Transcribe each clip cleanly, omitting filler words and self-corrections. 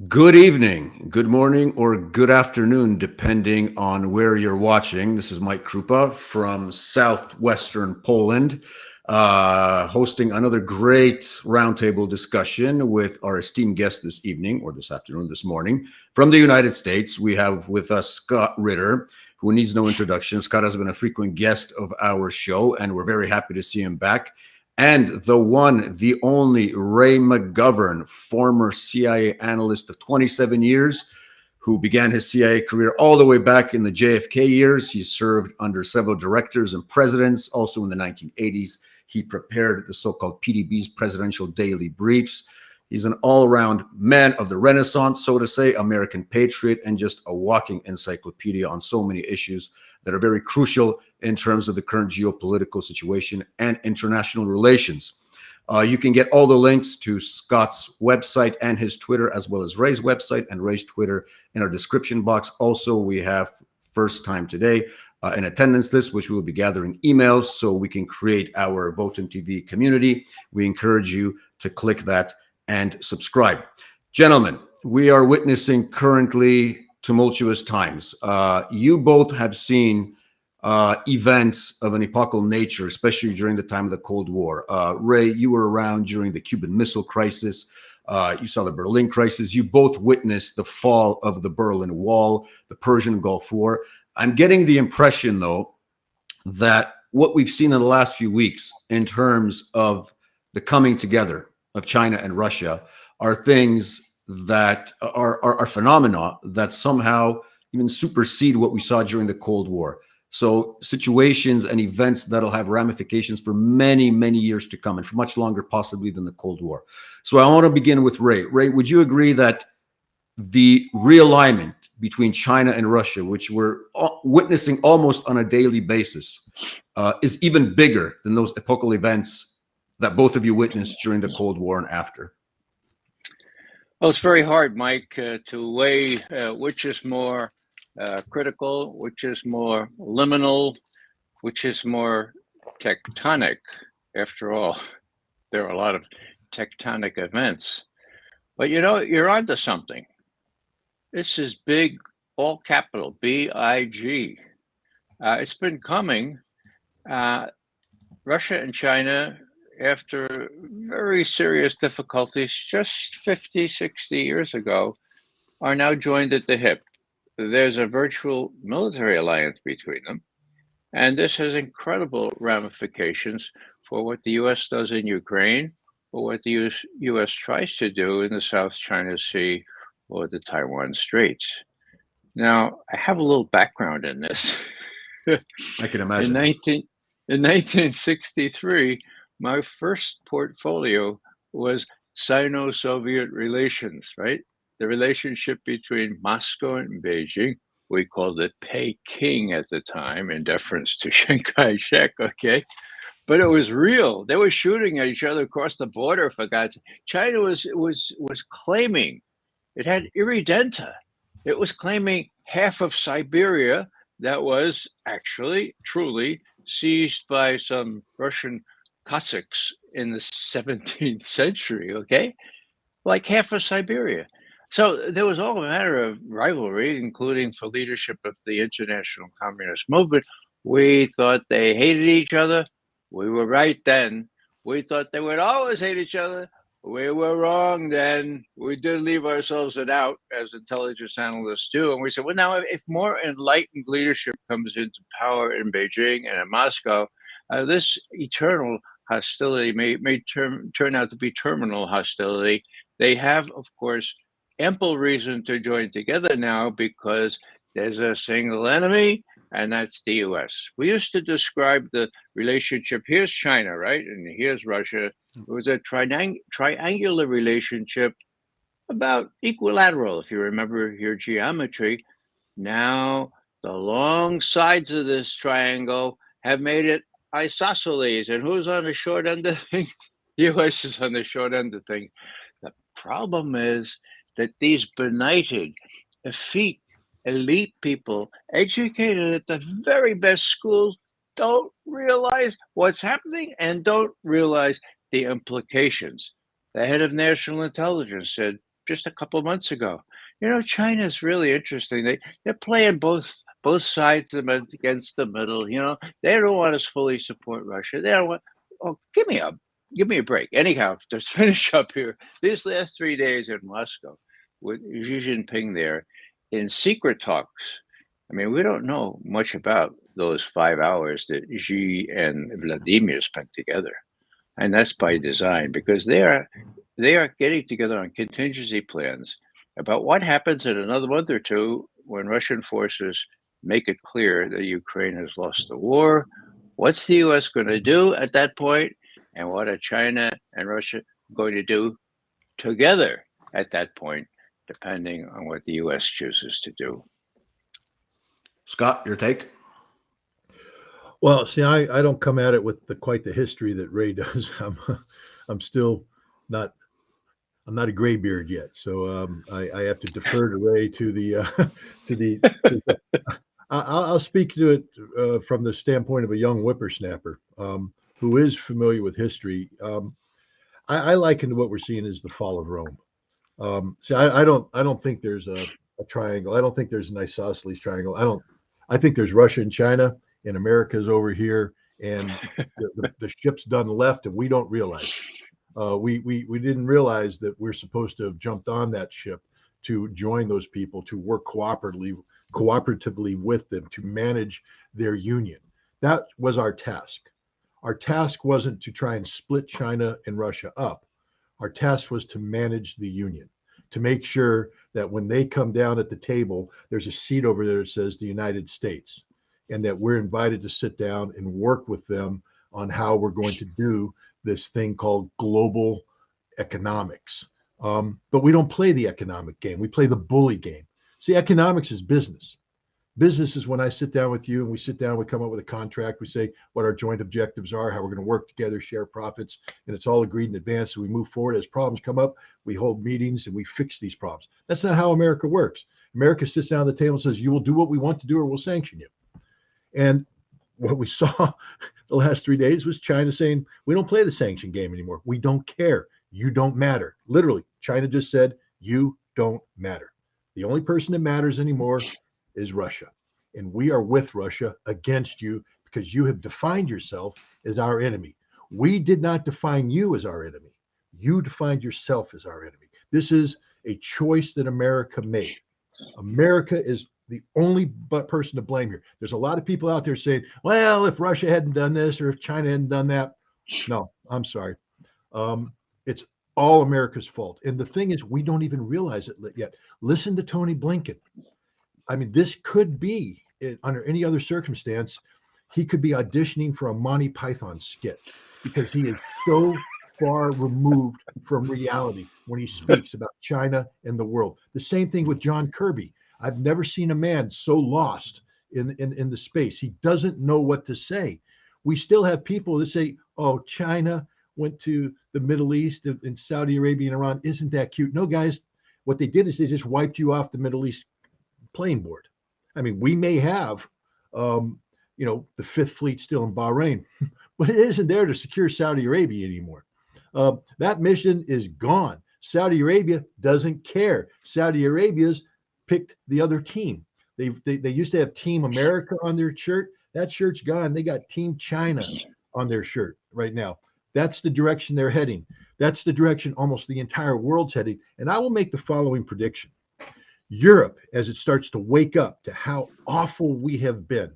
Good evening, good morning, or good afternoon, depending on where you're watching. This is Mike Krupa from southwestern Poland, hosting another great roundtable discussion with our esteemed guest this evening, or this afternoon, this morning. From the United States, we have with us Scott Ritter, who needs no introduction. Scott has been a frequent guest of our show, and we're very happy to see him back. And the one, the only Ray McGovern, former CIA analyst of 27 years, who began his CIA career all the way back in the JFK years. He served under several directors and presidents. Also in the 1980s, he prepared the so-called PDB's presidential daily briefs. He's an all-around man of the Renaissance, so to say, American patriot, and just a walking encyclopedia on so many issues that are very crucial in terms of the current geopolitical situation and international relations. You can get all the links to Scott's website and his Twitter, as well as Ray's website and Ray's Twitter in our description box. Also, we have first time today an attendance list, which we will be gathering emails so we can create our Votem TV community. We encourage you to click that and subscribe. Gentlemen, we are witnessing currently tumultuous times. You both have seen events of an epochal nature, especially during the time of the Cold War. Ray, you were around during the Cuban Missile Crisis. You saw the Berlin crisis. You both witnessed the fall of the Berlin Wall, the Persian Gulf War. I'm getting the impression, though, that what we've seen in the last few weeks in terms of the coming together of China and Russia are things that are phenomena that somehow even supersede what we saw during the Cold War. So situations and events that'll have ramifications for many, many years to come and for much longer possibly than the Cold War. So I want to begin with Ray. Ray, would you agree that the realignment between China and Russia, which we're witnessing almost on a daily basis, is even bigger than those epochal events that both of you witnessed during the Cold War and after? Well, it's very hard, Mike, to weigh which is more critical, which is more liminal, which is more tectonic. After all, there are a lot of tectonic events. But you know, you're onto something. This is big, all capital, BIG. It's been coming. Russia and China, after very serious difficulties just 50, 60 years ago, are now joined at the hip. There's a virtual military alliance between them. And this has incredible ramifications for what the US does in Ukraine, or what the US tries to do in the South China Sea or the Taiwan Straits. Now, I have a little background in this. I can In imagine. 1963, my first portfolio was Sino-Soviet relations, right? The relationship between Moscow and Beijing. We called it Peking at the time in deference to Chiang Kai-shek, okay? But it was real. They were shooting at each other across the border, for God's sake. China was claiming, it had irredenta. It was claiming half of Siberia that was actually, truly seized by some Russian Cossacks in the 17th century, okay? Like half of Siberia. So there was all a matter of rivalry, including for leadership of the international communist movement. We thought they hated each other. We were right then. We thought they would always hate each other. We were wrong then. We did leave ourselves an out, as intelligence analysts do. And we said, well, now, if more enlightened leadership comes into power in Beijing and in Moscow, this eternal hostility may turn out to be terminal hostility. They have, of course, ample reason to join together now because there's a single enemy, and that's the US. We used to describe the relationship, here's China, right? And here's Russia. It was a triangular relationship, about equilateral, if you remember your geometry. Now, the long sides of this triangle have made it isosceles. And who's on the short end of things? The US is on the short end of things. The problem is that these benighted, effete, elite people, educated at the very best schools, don't realize what's happening and don't realize the implications. The head of national intelligence said just a couple months ago. China's really interesting. They're playing both sides of it against the middle. They don't want us fully support Russia. They don't want. Oh, give me a break. Anyhow, to finish up here, these last 3 days in Moscow with Xi Jinping there in secret talks. I mean, we don't know much about those 5 hours that Xi and Vladimir spent together, and that's by design because they are getting together on contingency plans about what happens in another month or two when Russian forces make it clear that Ukraine has lost the war. What's the U.S. going to do at that point, and what are China and Russia going to do together at that point, depending on what the U.S. chooses to do? Scott, your take? Well, see, I don't come at it with quite the history that Ray does. I'm still not I'm not a graybeard yet, so I have to defer to Ray to the to the. I'll speak to it from the standpoint of a young whippersnapper who is familiar with history. I liken what we're seeing as the fall of Rome. See, I don't think there's a triangle. I don't think there's an isosceles triangle. I think there's Russia and China, and America's over here, and the ship's done left, and we don't realize. We didn't realize that we're supposed to have jumped on that ship to join those people, to work cooperatively with them, to manage their union. That was our task. Our task wasn't to try and split China and Russia up. Our task was to manage the union, to make sure that when they come down at the table, there's a seat over there that says the United States, and that we're invited to sit down and work with them on how we're going to do this thing called global economics. But we don't play the economic game. We play the bully game. See, economics is business. Business is when I sit down with you and we sit down, we come up with a contract, we say what our joint objectives are, how we're going to work together, share profits, and it's all agreed in advance. So we move forward. As problems come up, we hold meetings and we fix these problems. That's not how America works. America sits down at the table and says, you will do what we want to do or we'll sanction you. And what we saw the last 3 days was China saying, we don't play the sanction game anymore. We don't care. You don't matter. Literally, China just said, you don't matter. The only person that matters anymore is Russia. And we are with Russia against you because you have defined yourself as our enemy. We did not define you as our enemy. You defined yourself as our enemy. This is a choice that America made. America is the only person to blame here. There's a lot of people out there saying, well, if Russia hadn't done this or if China hadn't done that. No, I'm sorry. It's all America's fault. And the thing is, we don't even realize it yet. Listen to Tony Blinken. I mean, this could be, under any other circumstance, he could be auditioning for a Monty Python skit because he is so far removed from reality when he speaks about China and the world. The same thing with John Kirby. I've never seen a man so lost in the space. He doesn't know what to say. We still have people that say, oh, China went to the Middle East and Saudi Arabia and Iran. Isn't that cute? No, guys, what they did is they just wiped you off the Middle East playing board. I mean, we may have, the Fifth Fleet still in Bahrain, but it isn't there to secure Saudi Arabia anymore. That mission is gone. Saudi Arabia doesn't care. Saudi Arabia's picked the other team. They used to have Team America on their shirt. That shirt's gone. They got Team China on their shirt right now. That's the direction they're heading. That's the direction almost the entire world's heading. And I will make the following prediction. Europe, as it starts to wake up to how awful we have been,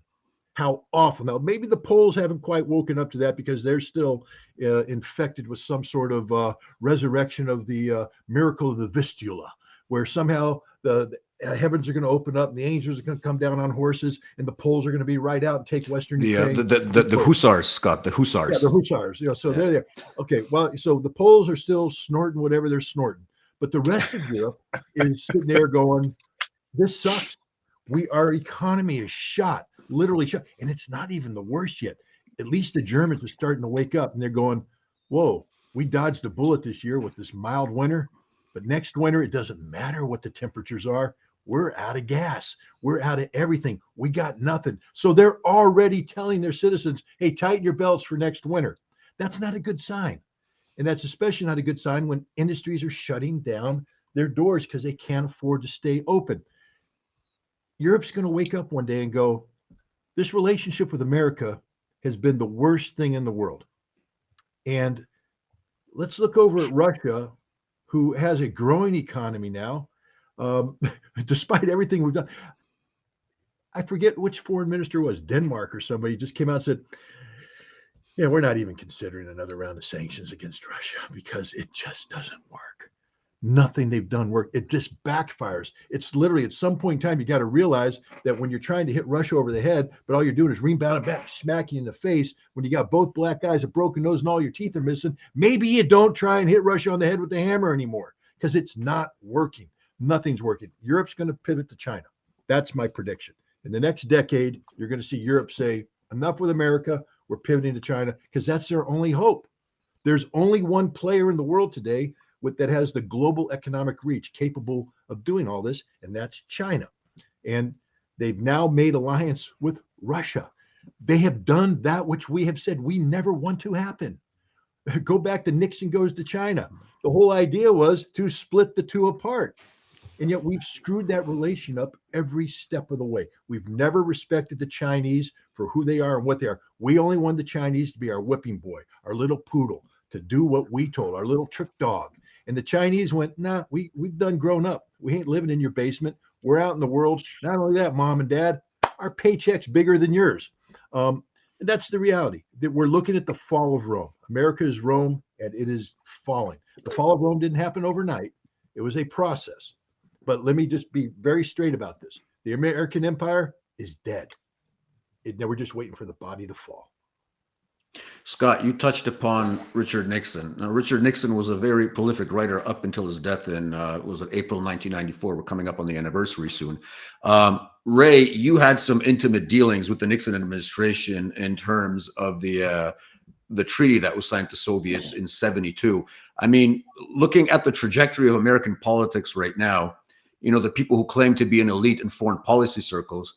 how awful. Now, maybe the Poles haven't quite woken up to that because they're still infected with some sort of resurrection of the miracle of the Vistula, where somehow the heavens are going to open up and the angels are going to come down on horses and the Poles are going to be right out and take Western Ukraine. The Hussars, Scott, the Hussars. Yeah, the Hussars. They're there. Okay, well, so the Poles are still snorting whatever they're snorting. But the rest of Europe is sitting there going, this sucks. Our economy is shot, literally shot. And it's not even the worst yet. At least the Germans are starting to wake up and they're going, whoa, we dodged a bullet this year with this mild winter. But next winter, it doesn't matter what the temperatures are. We're out of gas. We're out of everything. We got nothing. So they're already telling their citizens, hey, tighten your belts for next winter. That's not a good sign. And that's especially not a good sign when industries are shutting down their doors because they can't afford to stay open. Europe's going to wake up one day and go, this relationship with America has been the worst thing in the world. And let's look over at Russia, who has a growing economy now, despite everything we've done. I forget which foreign minister was, Denmark or somebody, just came out and said, yeah, we're not even considering another round of sanctions against Russia because it just doesn't work. Nothing they've done work. It just backfires. It's literally at some point in time, you got to realize that when you're trying to hit Russia over the head, but all you're doing is rebound back, smack you in the face. When you got both black eyes, a broken nose, and all your teeth are missing, maybe you don't try and hit Russia on the head with the hammer anymore because it's not working. Nothing's working. Europe's going to pivot to China. That's my prediction. In the next decade, you're going to see Europe say, enough with America. We're pivoting to China because that's their only hope. There's only one player in the world today that has the global economic reach capable of doing all this, and that's China. And they've now made alliance with Russia. They have done that which we have said we never want to happen. Go back to Nixon goes to China. The whole idea was to split the two apart. And yet we've screwed that relation up every step of the way. We've never respected the Chinese for who they are and what they are. We only want the Chinese to be our whipping boy, our little poodle, to do what we told, our little trick dog. And the Chinese went, nah, we've done grown up. We ain't living in your basement. We're out in the world. Not only that, mom and dad, our paycheck's bigger than yours. And that's the reality, that we're looking at the fall of Rome. America is Rome, and it is falling. The fall of Rome didn't happen overnight. It was a process. But let me just be very straight about this. The American empire is dead. Now we're just waiting for the body to fall. Scott, you touched upon Richard Nixon. Now, Richard Nixon was a very prolific writer up until his death in was it April 1994? We're coming up on the anniversary soon. Ray, you had some intimate dealings with the Nixon administration in terms of the treaty that was signed to Soviets in '72. I mean, looking at the trajectory of American politics right now, you know, the people who claim to be an elite in foreign policy circles,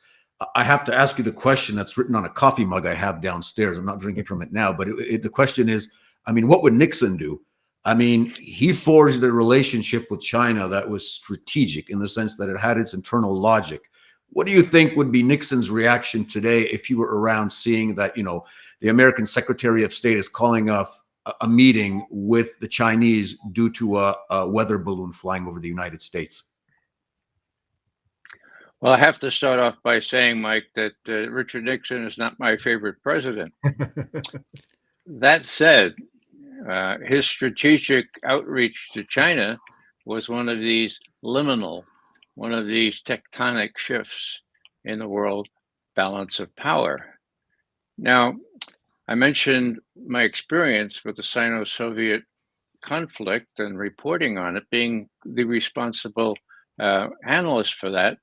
I have to ask you the question that's written on a coffee mug I have downstairs. I'm not drinking from it now, but the question is, I mean, what would Nixon do? I mean, he forged a relationship with China that was strategic in the sense that it had its internal logic. What do you think would be Nixon's reaction today if you were around seeing that, you know, the American Secretary of State is calling off a meeting with the Chinese due to a weather balloon flying over the United States? Well, I have to start off by saying, Mike, that Richard Nixon is not my favorite president. That said, his strategic outreach to China was one of these tectonic shifts in the world balance of power. Now, I mentioned my experience with the Sino-Soviet conflict and reporting on it, being the responsible analyst for that.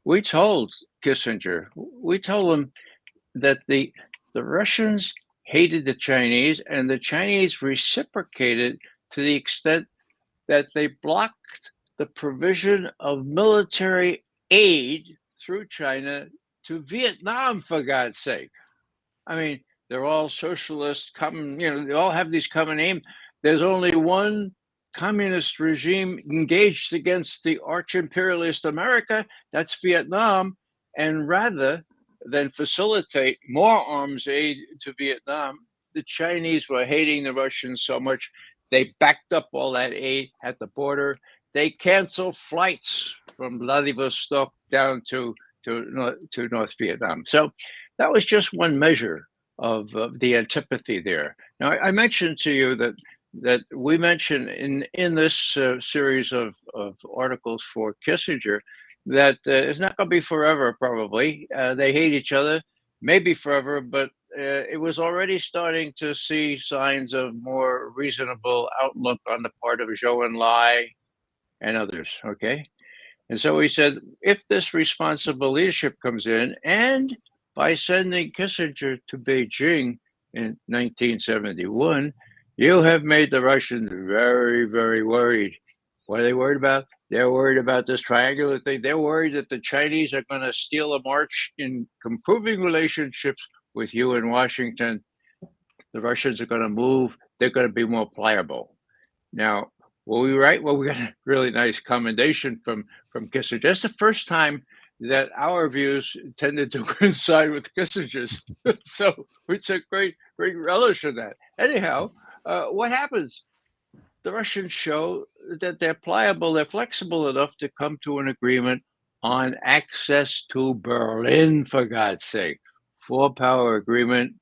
We told Kissinger, we told him that the Russians hated the Chinese, and the Chinese reciprocated to the extent that they blocked the provision of military aid through China to Vietnam, for God's sake. I mean, they're all socialists, they all have these common aims. There's only one communist regime engaged against the arch-imperialist America, that's Vietnam. And rather than facilitate more arms aid to Vietnam, the Chinese were hating the Russians so much, they backed up all that aid at the border. They canceled flights from Vladivostok down to North Vietnam. So that was just one measure of the antipathy there. Now, I mentioned to you that we mentioned in this series of articles for Kissinger that it's not going to be forever, probably. They hate each other, maybe forever, but it was already starting to see signs of more reasonable outlook on the part of Zhou Enlai and others, okay? And so he said, if this responsible leadership comes in, and by sending Kissinger to Beijing in 1971, you have made the Russians very, very worried. What are they worried about? They're worried about this triangular thing. They're worried that the Chinese are going to steal a march in improving relationships with you in Washington. The Russians are going to move. They're going to be more pliable. Now, Well, we right. Well, we got a really nice commendation from Kissinger. That's the first time that our views tended to coincide with Kissinger's. So we took great relish in that. Anyhow, what happens? The Russians show that they're pliable, they're flexible enough to come to an agreement on access to Berlin, for God's sake. Four-power agreement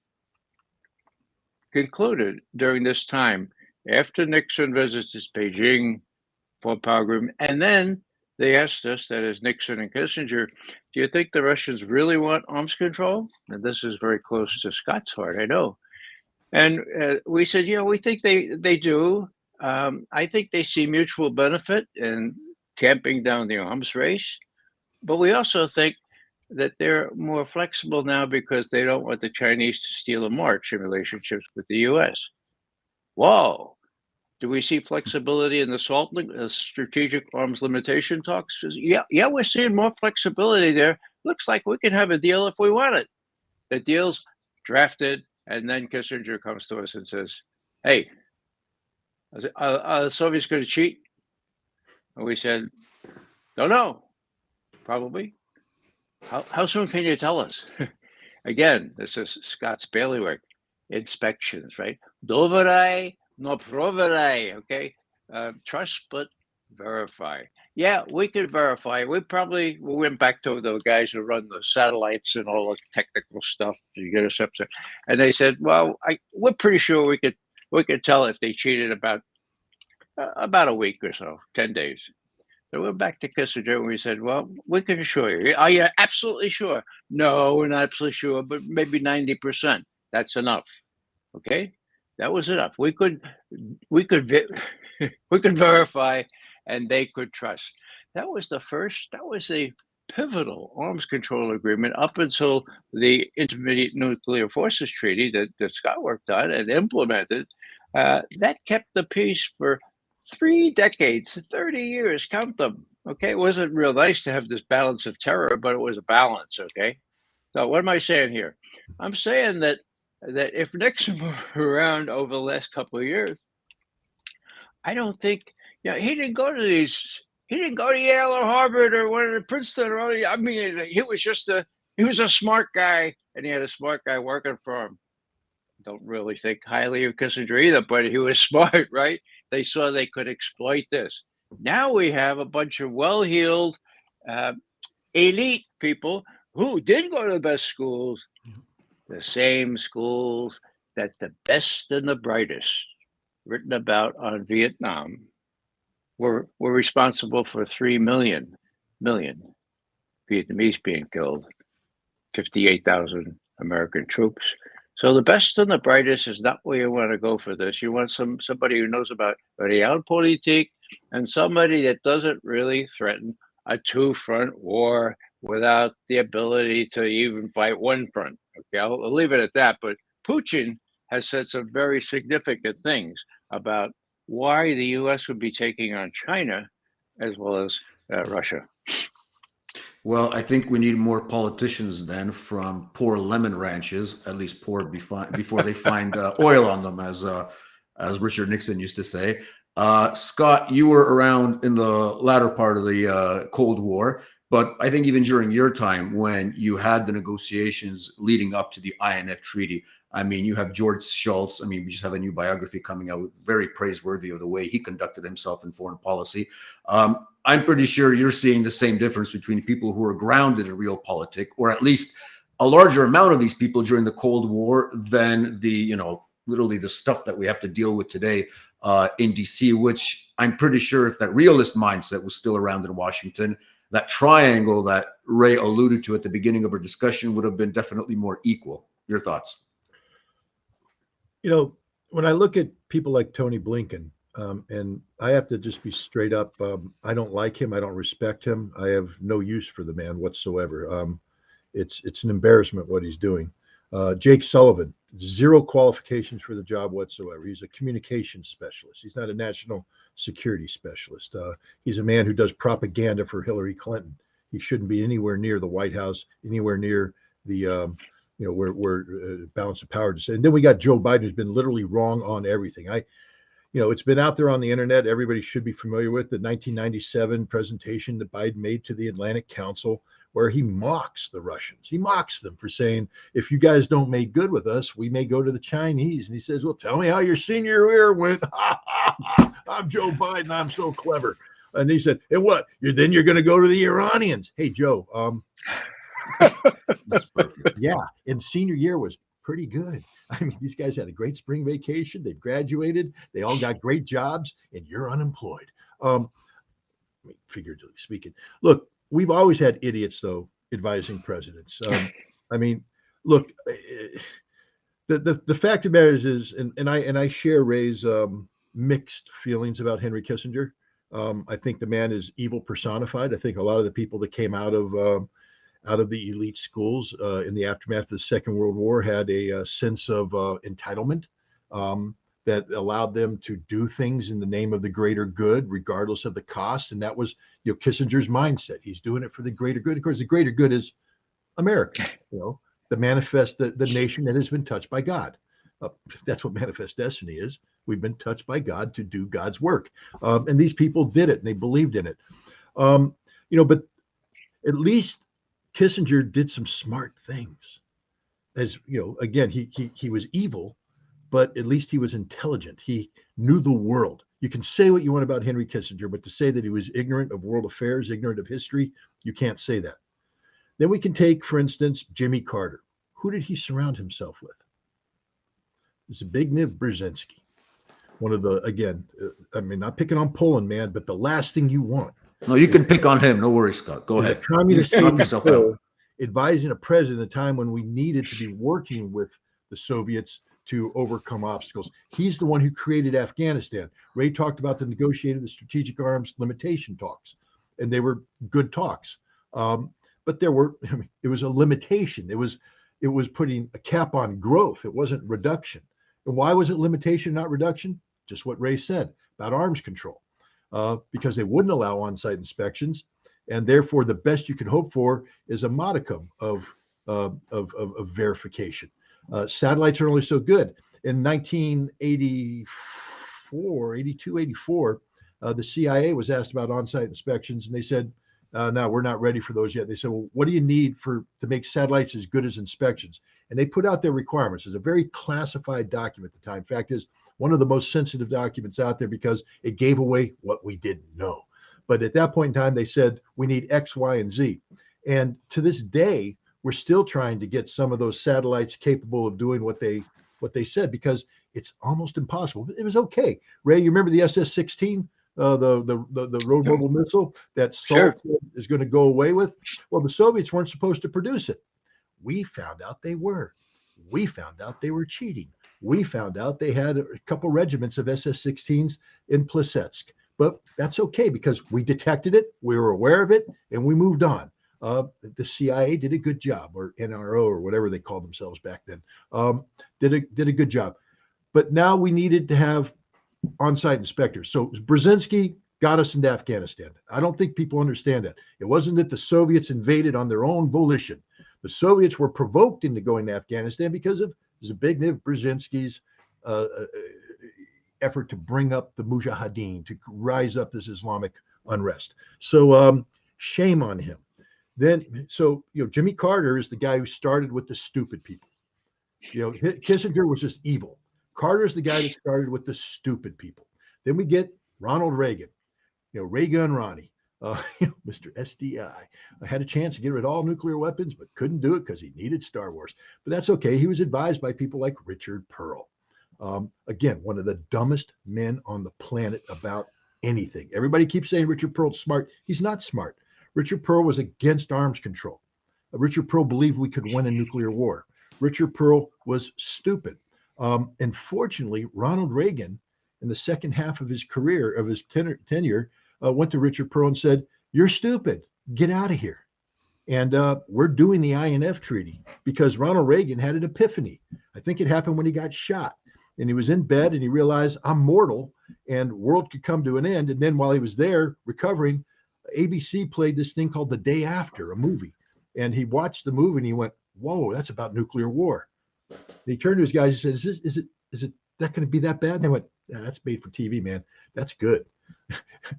concluded during this time after Nixon visits Beijing, four-power agreement. And then they asked us, that is Nixon and Kissinger, do you think the Russians really want arms control? And this is very close to Scott's heart, I know. And we said, we think they do. I think they see mutual benefit in tamping down the arms race. But we also think that they're more flexible now because they don't want the Chinese to steal a march in relationships with the U.S. Whoa. Do we see flexibility in the strategic arms limitation talks? Yeah, we're seeing more flexibility there. Looks like we can have a deal if we want it. The deal's drafted, and then Kissinger comes to us and says, hey, are the Soviets going to cheat? And we said, don't know, probably. How soon can you tell us? Again, this is Scott's bailiwick. Inspections, right? Doverai, no proverai, okay? Trust, but verify. Yeah, we could verify. We went back to the guys who run the satellites and all the technical stuff to get us up there. And they said, well, we're pretty sure we could tell if they cheated about a week or so, 10 days. So we're back to Kissinger and we said, well, we can assure you. Are you absolutely sure? No, we're not absolutely sure, but maybe 90%. That's enough. Okay? That was enough. We could verify and they could trust. That was the pivotal arms control agreement up until the Intermediate Nuclear Forces Treaty that Scott worked on and implemented. That kept the peace for 3 decades, 30 years, count them. Okay, it wasn't real nice to have this balance of terror, but it was a balance. Okay, so what am I saying here? I'm saying that if Nixon were around over the last couple of years, I don't think he didn't go to these. He didn't go to Yale or Harvard or one of the Princeton or all. I mean, he was a smart guy, and he had a smart guy working for him. Don't really think highly of Kissinger either, but he was smart, right? They saw they could exploit this. Now we have a bunch of well-heeled, elite people who did go to the best schools, the same schools that the best and the brightest written about on Vietnam were responsible for 3 million Vietnamese being killed, 58,000 American troops. So the best and the brightest is not where you want to go for this. You want somebody who knows about realpolitik and somebody that doesn't really threaten a two-front war without the ability to even fight one front. Okay, I'll leave it at that. But Putin has said some very significant things about why the U.S. would be taking on China as well as Russia. Well, I think we need more politicians then from poor lemon ranches, at least poor before they find oil on them, as Richard Nixon used to say. Scott, you were around in the latter part of the Cold War, but I think even during your time when you had the negotiations leading up to the INF Treaty, I mean, you have George Shultz. I mean, we just have a new biography coming out, very praiseworthy of the way he conducted himself in foreign policy. I'm pretty sure you're seeing the same difference between people who are grounded in realpolitik, or at least a larger amount of these people during the Cold War than literally the stuff that we have to deal with today in DC, which I'm pretty sure if that realist mindset was still around in Washington, that triangle that Ray alluded to at the beginning of our discussion would have been definitely more equal. Your thoughts? When I look at people like Tony Blinken, and I have to just be straight up, I don't like him. I don't respect him. I have no use for the man whatsoever. It's an embarrassment what he's doing. Jake Sullivan, 0 qualifications for the job whatsoever. He's a communications specialist. He's not a national security specialist. He's a man who does propaganda for Hillary Clinton. He shouldn't be anywhere near the White House, anywhere near the where balance of power. And then we got Joe Biden, who's been literally wrong on everything. it's been out there on the internet. Everybody should be familiar with the 1997 presentation that Biden made to the Atlantic Council, where he mocks the Russians. He mocks them for saying, if you guys don't make good with us, we may go to the Chinese. And he says, well, tell me how your senior year went. I'm Joe Biden. I'm so clever. And he said, and what? Then you're going to go to the Iranians. Hey, Joe. That's perfect. Yeah. And senior year was pretty good. I mean, these guys had a great spring vacation. They've graduated. They all got great jobs, and you're unemployed. Figuratively speaking. Look, we've always had idiots, though, advising presidents. I mean, look, the fact of the matter is, and I share Ray's mixed feelings about Henry Kissinger. I think the man is evil personified. I think a lot of the people that came out of the elite schools in the aftermath of the Second World War had a sense of entitlement that allowed them to do things in the name of the greater good, regardless of the cost. And that was, Kissinger's mindset. He's doing it for the greater good. Of course, the greater good is America, the manifest, the nation that has been touched by God. That's what manifest destiny is. We've been touched by God to do God's work. And these people did it, and they believed in it. But at least Kissinger did some smart things. As again, he was evil, but at least he was intelligent. He knew the world. You can say what you want about Henry Kissinger, but to say that he was ignorant of world affairs, ignorant of history, you can't say that. Then we can take, for instance, Jimmy Carter. Who did he surround himself with? Zbigniew Brzezinski. One of the, again, not picking on Poland, man, but the last thing you want. No, you can pick on him. No worries, Scott. Go ahead. Communist Knock yourself out. Advising a president at a time when we needed to be working with the Soviets to overcome obstacles. He's the one who created Afghanistan. Ray talked about the negotiated the strategic arms limitation talks, and they were good talks. But there were, it was a limitation. It was putting a cap on growth. It wasn't reduction. And why was it limitation, not reduction? Just what Ray said about arms control, because they wouldn't allow on-site inspections, and therefore the best you could hope for is a modicum of verification. Satellites are only so good. In 1984, 82, 84, the CIA was asked about on-site inspections, and they said, no, we're not ready for those yet. They said, well, what do you need to make satellites as good as inspections? And they put out their requirements. It's a very classified document at the time. Fact is, one of the most sensitive documents out there because it gave away what we didn't know. But at that point in time, they said, we need X, Y, and Z. And to this day, we're still trying to get some of those satellites capable of doing what they said, because it's almost impossible. It was okay. Ray, you remember the SS-16? The road mobile missile that Salt is going to go away with? Well, the Soviets weren't supposed to produce it. We found out they were. We found out they were cheating. We found out they had a couple regiments of SS-16s in Plesetsk. But that's okay because we detected it, we were aware of it, and we moved on. The CIA did a good job, or NRO, or whatever they called themselves back then, did a good job. But now we needed to have on-site inspectors. So Brzezinski got us into Afghanistan. I don't think people understand that. It wasn't that the Soviets invaded on their own volition. The Soviets were provoked into going to Afghanistan because of Zbigniew Brzezinski's effort to bring up the Mujahideen, to rise up this Islamic unrest. So shame on him. Then, Jimmy Carter is the guy who started with the stupid people. Kissinger was just evil. Carter's the guy that started with the stupid people. Then we get Ronald Reagan, Ray Gun Ronnie, Mr. SDI. I had a chance to get rid of all nuclear weapons, but couldn't do it because he needed Star Wars. But that's okay. He was advised by people like Richard Pearl. Again, one of the dumbest men on the planet about anything. Everybody keeps saying Richard Pearl's smart. He's not smart. Richard Pearl was against arms control. Richard Pearl believed we could win a nuclear war. Richard Pearl was stupid. And fortunately, Ronald Reagan, in the second half of his career, of his tenure, went to Richard Pearl and said, "You're stupid. Get out of here." And we're doing the INF treaty because Ronald Reagan had an epiphany. I think it happened when he got shot. And he was in bed and he realized, I'm mortal and world could come to an end. And then while he was there recovering, ABC played this thing called The Day After, a movie. And he watched the movie and he went, whoa, that's about nuclear war. And he turned to his guys and said, is it that going to be that bad? And they went, Yeah, that's made for TV, man. That's good.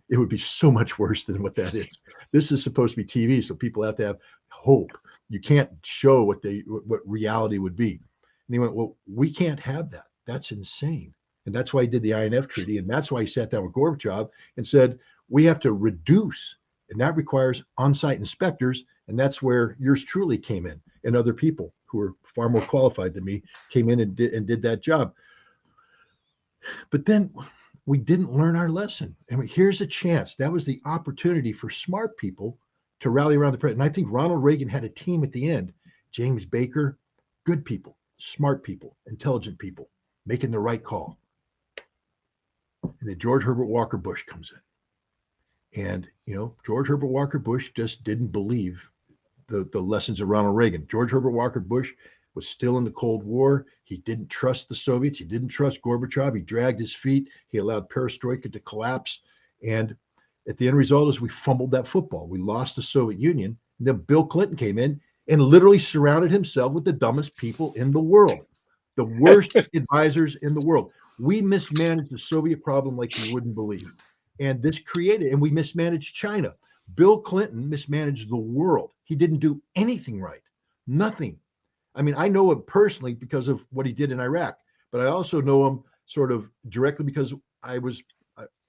It would be so much worse than what that is. This is supposed to be TV, so people have to have hope. You can't show what reality would be. And he went, well, we can't have that. That's insane. And that's why he did the INF treaty, and that's why he sat down with Gorbachev and said we have to reduce, and that requires on-site inspectors, and that's where yours truly came in, and other people who are far more qualified than me came in and did that job. But then we didn't learn our lesson. I mean, here's a chance. That was the opportunity for smart people to rally around the president. And I think Ronald Reagan had a team at the end. James Baker, good people, smart people, intelligent people, making the right call. And then George Herbert Walker Bush comes in. And, George Herbert Walker Bush just didn't believe the lessons of Ronald Reagan. George Herbert Walker Bush was still in the Cold War. He didn't trust the Soviets. He didn't trust Gorbachev. He dragged his feet. He allowed perestroika to collapse. And at the end result is we fumbled that football. We lost the Soviet Union. And then Bill Clinton came in and literally surrounded himself with the dumbest people in the world, the worst advisors in the world. We mismanaged the Soviet problem like you wouldn't believe. And this created, and we mismanaged China. Bill Clinton mismanaged the world. He didn't do anything right. Nothing. I mean, I know him personally because of what he did in Iraq, but I also know him sort of directly because I was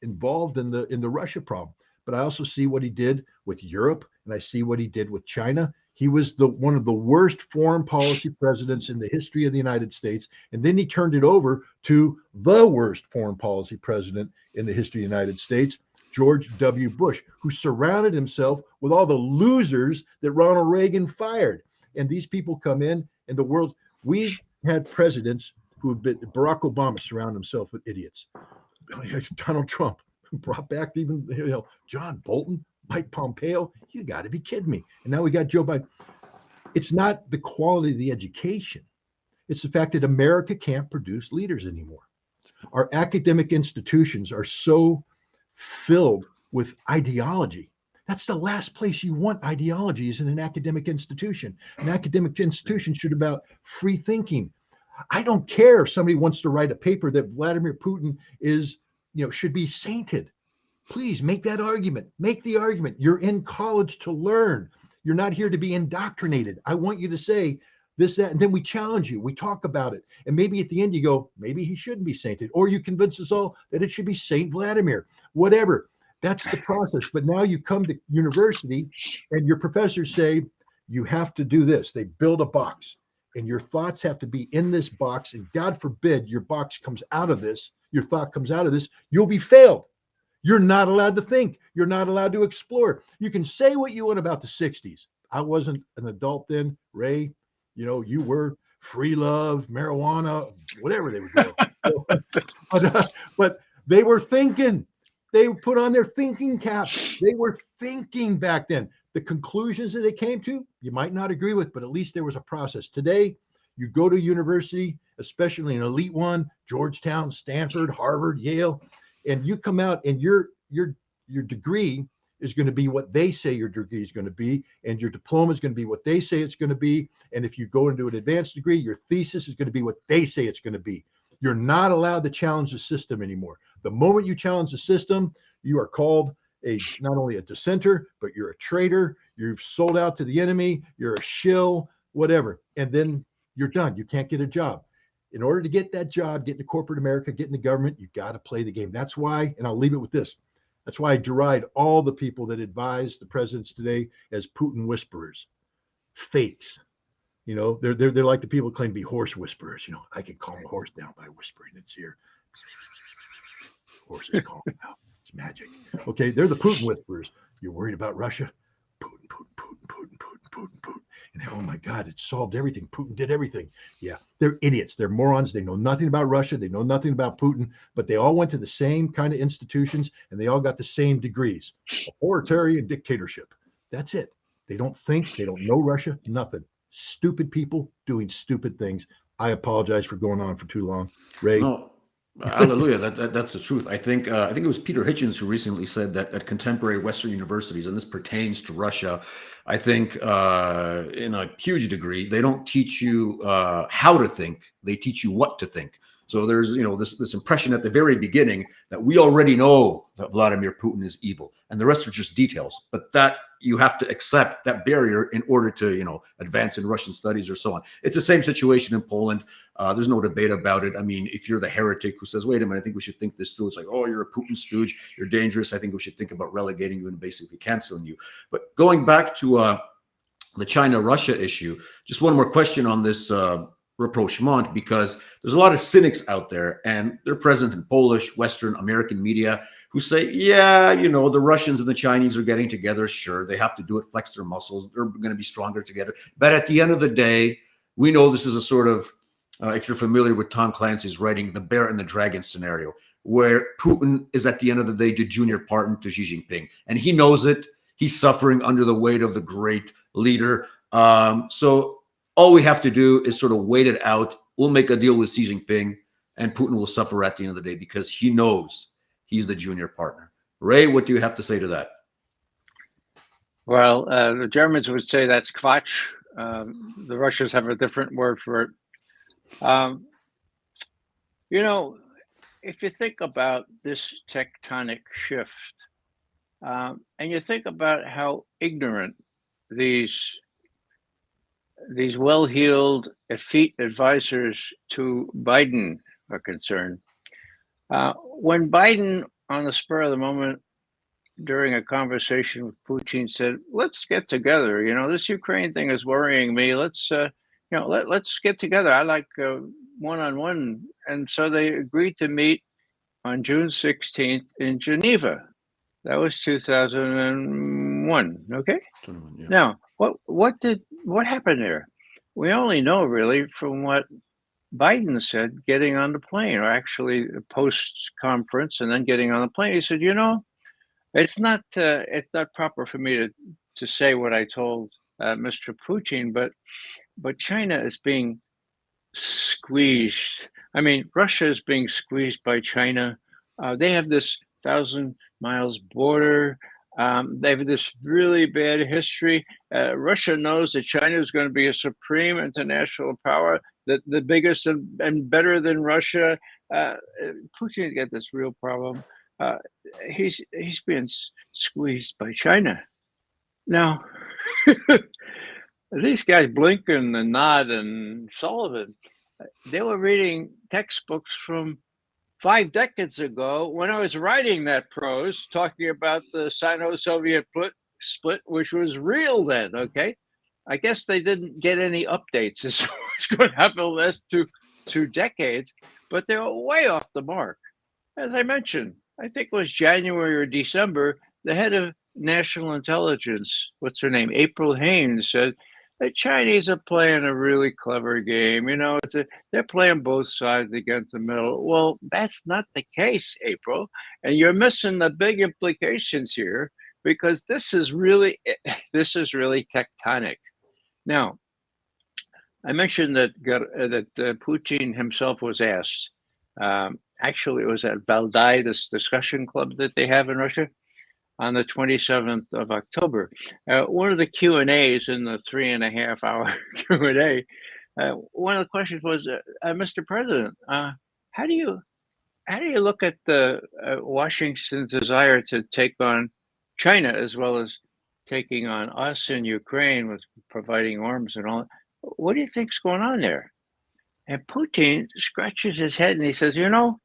involved in the Russia problem. But I also see what he did with Europe, and I see what he did with China. He was one of the worst foreign policy presidents in the history of the United States, and then he turned it over to the worst foreign policy president in the history of the United States, George W. Bush, who surrounded himself with all the losers that Ronald Reagan fired. And these people come in, and the world, we had presidents who have been, Barack Obama surrounded himself with idiots. Donald Trump brought back even, John Bolton, Mike Pompeo. You got to be kidding me. And now we got Joe Biden. It's not the quality of the education. It's the fact that America can't produce leaders anymore. Our academic institutions are so filled with ideology. That's the last place you want ideology is in an academic institution. An academic institution should be about free thinking. I don't care if somebody wants to write a paper that Vladimir Putin is, should be sainted. Please make that argument. Make the argument. You're in college to learn. You're not here to be indoctrinated. I want you to say this, that, and then we challenge you. We talk about it. And maybe at the end you go, maybe he shouldn't be sainted. Or you convince us all that it should be Saint Vladimir, whatever. That's the process. But now you come to university and your professors say, you have to do this. They build a box and your thoughts have to be in this box. And God forbid your box comes out of this, your thought comes out of this, you'll be failed. You're not allowed to think. You're not allowed to explore. You can say what you want about the 60s. I wasn't an adult then, Ray. You were free love, marijuana, whatever they were doing. But they were thinking. They put on their thinking caps. They were thinking back then. The conclusions that they came to, you might not agree with, but at least there was a process. Today, you go to university, especially an elite one, Georgetown, Stanford, Harvard, Yale, and you come out and your degree is going to be what they say your degree is going to be, and your diploma is going to be what they say it's going to be. And if you go into an advanced degree, your thesis is going to be what they say it's going to be. You're not allowed to challenge the system anymore. The moment you challenge the system, you are called not only a dissenter, but you're a traitor. You've sold out to the enemy. You're a shill, whatever. And then you're done. You can't get a job. In order to get that job, get into corporate America, get in the government, you got to play the game. That's why, and I'll leave it with this. That's why I deride all the people that advise the presidents today as Putin whisperers, fakes. They're like the people who claim to be horse whisperers. I can calm a horse down by whispering its ear. Horse is calm now. It's magic. Okay, they're the Putin whisperers. You're worried about Russia? Putin, Putin, Putin, Putin, Putin, Putin, Putin. And oh my God, it solved everything. Putin did everything. Yeah, they're idiots. They're morons. They know nothing about Russia. They know nothing about Putin, but they all went to the same kind of institutions and they all got the same degrees. Authoritarian dictatorship. That's it. They don't think. They don't know Russia. Nothing. Stupid people doing stupid things. I apologize for going on for too long. Ray. No, hallelujah. That's the truth. I think it was Peter Hitchens who recently said that at contemporary Western universities, and this pertains to Russia, I think in a huge degree, they don't teach you how to think. They teach you what to think. So there's, this impression at the very beginning that we already know that Vladimir Putin is evil, and the rest are just details. But that you have to accept that barrier in order to, advance in Russian studies or so on. It's the same situation in Poland. There's no debate about it. I mean, if you're the heretic who says, wait a minute, I think we should think this through. It's like, oh, you're a Putin stooge. You're dangerous. I think we should think about relegating you and basically canceling you. But going back to the China-Russia issue, just one more question on this rapprochement, because there's a lot of cynics out there, and they're present in Polish, Western, American media, who say, yeah, the Russians and the Chinese are getting together. Sure, they have to do it, flex their muscles. They're going to be stronger together. But at the end of the day, we know this is a sort of, if you're familiar with Tom Clancy's writing, the bear and the dragon scenario, where Putin is at the end of the day the junior partner to Xi Jinping. And he knows it. He's suffering under the weight of the great leader. So all we have to do is sort of wait it out. We'll make a deal with Xi Jinping, and Putin will suffer at the end of the day because he knows he's the junior partner. Ray, what do you have to say to that? Well, the Germans would say that's Quatsch. The Russians have a different word for it. If you think about this tectonic shift, and you think about how ignorant these well-heeled, effete advisors to Biden are concerned. When Biden, on the spur of the moment, during a conversation with Putin, said, "Let's get together. This Ukraine thing is worrying me. Let's get together. I like one-on-one." And so they agreed to meet on June 16th in Geneva. That was 2001. Okay. Yeah. Now, what happened there? We only know really from what Biden said getting on the plane, or actually post-conference and then getting on the plane. He said, it's not proper for me to say what I told Mr. Putin, but China is being squeezed. I mean, Russia is being squeezed by China. They have this 1,000 miles border. They have this really bad history. Russia knows that China is going to be a supreme international power, the biggest and better than Russia. Putin got this real problem. He's being squeezed by China. Now, these guys, Blinken and Nod and Sullivan, they were reading textbooks from 5 decades ago when I was writing that prose, talking about the Sino-Soviet split, which was real then, okay? I guess they didn't get any updates as to what's going to happen the last two decades, but they were way off the mark. As I mentioned, I think it was January or December, the head of national intelligence, what's her name, April Haines, said, the Chinese are playing a really clever game. They're playing both sides against the middle. Well, that's not the case, April. And you're missing the big implications here, because this is really tectonic. Now, I mentioned that Putin himself was asked. Actually, it was at Valdai, this discussion club that they have in Russia, on the 27th of October. One of the Q&As in the 3.5-hour Q&A, one of the questions was, Mr. President, how do you look at the Washington's desire to take on China as well as taking on us in Ukraine with providing arms and all? What do you think's going on there? And Putin scratches his head and he says, there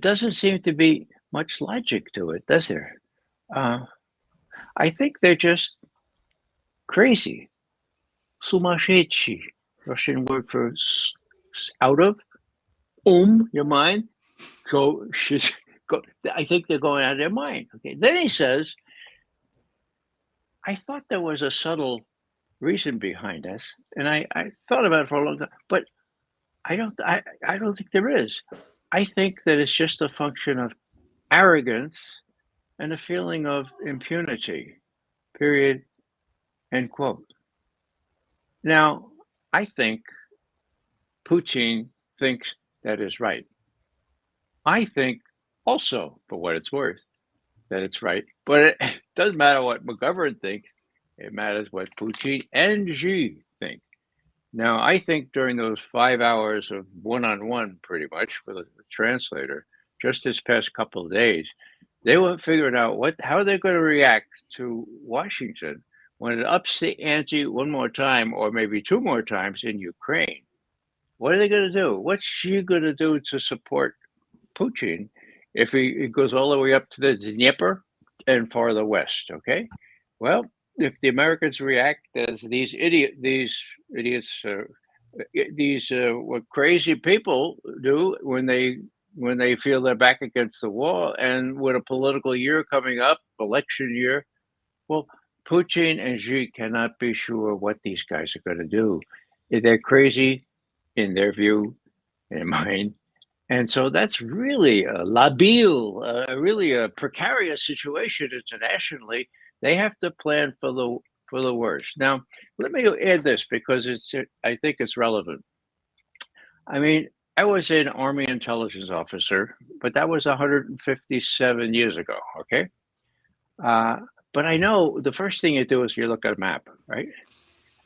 doesn't seem to be much logic to it, does there? I think they're just crazy. Sumashetsky, Russian word for out of, your mind. I think they're going out of their mind. Okay. Then he says, I thought there was a subtle reason behind this, and I thought about it for a long time, but I don't think there is. I think that it's just a function of arrogance and a feeling of impunity, period, end quote. Now, I think Putin thinks that is right. I think also, for what it's worth, that it's right. But it doesn't matter what McGovern thinks. It matters what Putin and Xi think. Now, I think during those 5 hours of one-on-one, pretty much with a translator, just this past couple of days, they were figuring out how they're going to react to Washington when it ups the ante one more time, or maybe two more times in Ukraine. What are they going to do? What's she going to do to support Putin if he goes all the way up to the Dnieper and farther west? Okay, well, if the Americans react as these idiots, what crazy people do when they feel they're back against the wall, and with a political year coming up, election year, well, Putin and Xi cannot be sure what these guys are going to do. They're crazy in their view, in mine. And so that's really a labile, really a precarious situation internationally. They have to plan for the worst. Now, let me add this because I think it's relevant. I mean, I was an Army intelligence officer, but that was 157 years ago. Okay, uh, but I know the first thing you do is you look at a map, right?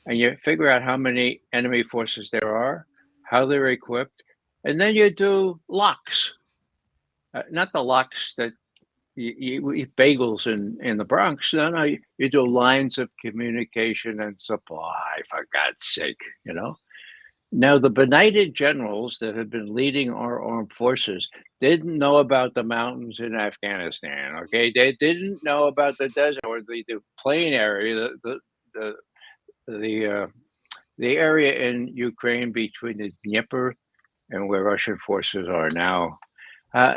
And you figure out how many enemy forces there are, how they're equipped, and then you do locks. Not the locks that you eat bagels in the Bronx. No, you do lines of communication and supply, for God's sake, you know? Now, the benighted generals that had been leading our armed forces didn't know about the mountains in Afghanistan, okay? They didn't know about the desert or the plain area, the area in Ukraine between the Dnieper and where Russian forces are now.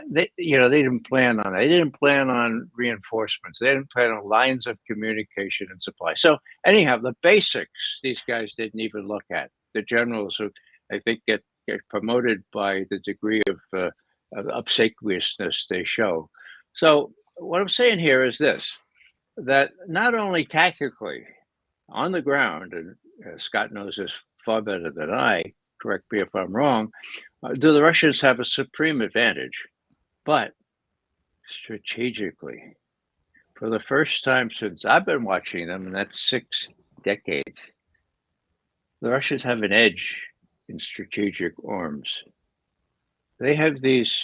They didn't plan on it. They didn't plan on reinforcements. They didn't plan on lines of communication and supply. So anyhow, the basics these guys didn't even look at. The generals who I think get promoted by the degree of obsequiousness they show. So what I'm saying here is this: that not only tactically on the ground, and Scott knows this far better than I. Correct me if I'm wrong. Do the Russians have a supreme advantage? But strategically, for the first time since I've been watching them, and that's 6 decades, the Russians have an edge in strategic arms. They have these.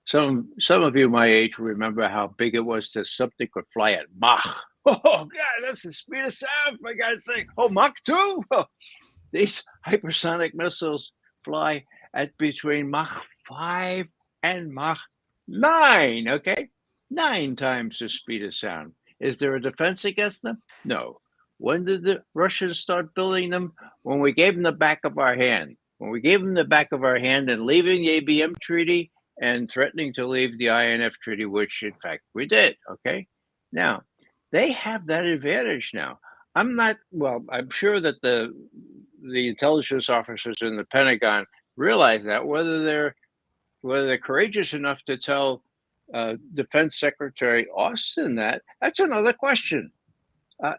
Some of you my age remember how big it was that something could fly at Mach. Oh God, that's the speed of sound, for God's sake! Oh, Mach 2. These hypersonic missiles fly at between Mach 5 and Mach 9, okay? 9 times the speed of sound. Is there a defense against them? No. When did the Russians start building them? When we gave them the back of our hand. When we gave them the back of our hand and leaving the ABM treaty and threatening to leave the INF treaty, which in fact we did, okay? Now, they have that advantage now. I'm sure that the intelligence officers in the Pentagon realize that. Whether they're courageous enough to tell Defense Secretary Austin that's another question.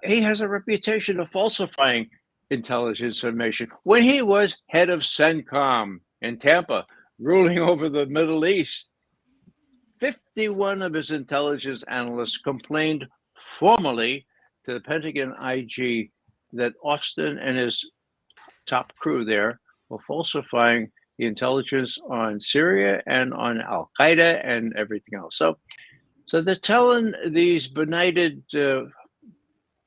He has a reputation of falsifying intelligence information. When he was head of CENTCOM in Tampa, ruling over the Middle East, 51 of his intelligence analysts complained formally to the Pentagon IG that Austin and his top crew there were falsifying the intelligence on Syria and on Al Qaeda and everything else. So they're telling these benighted,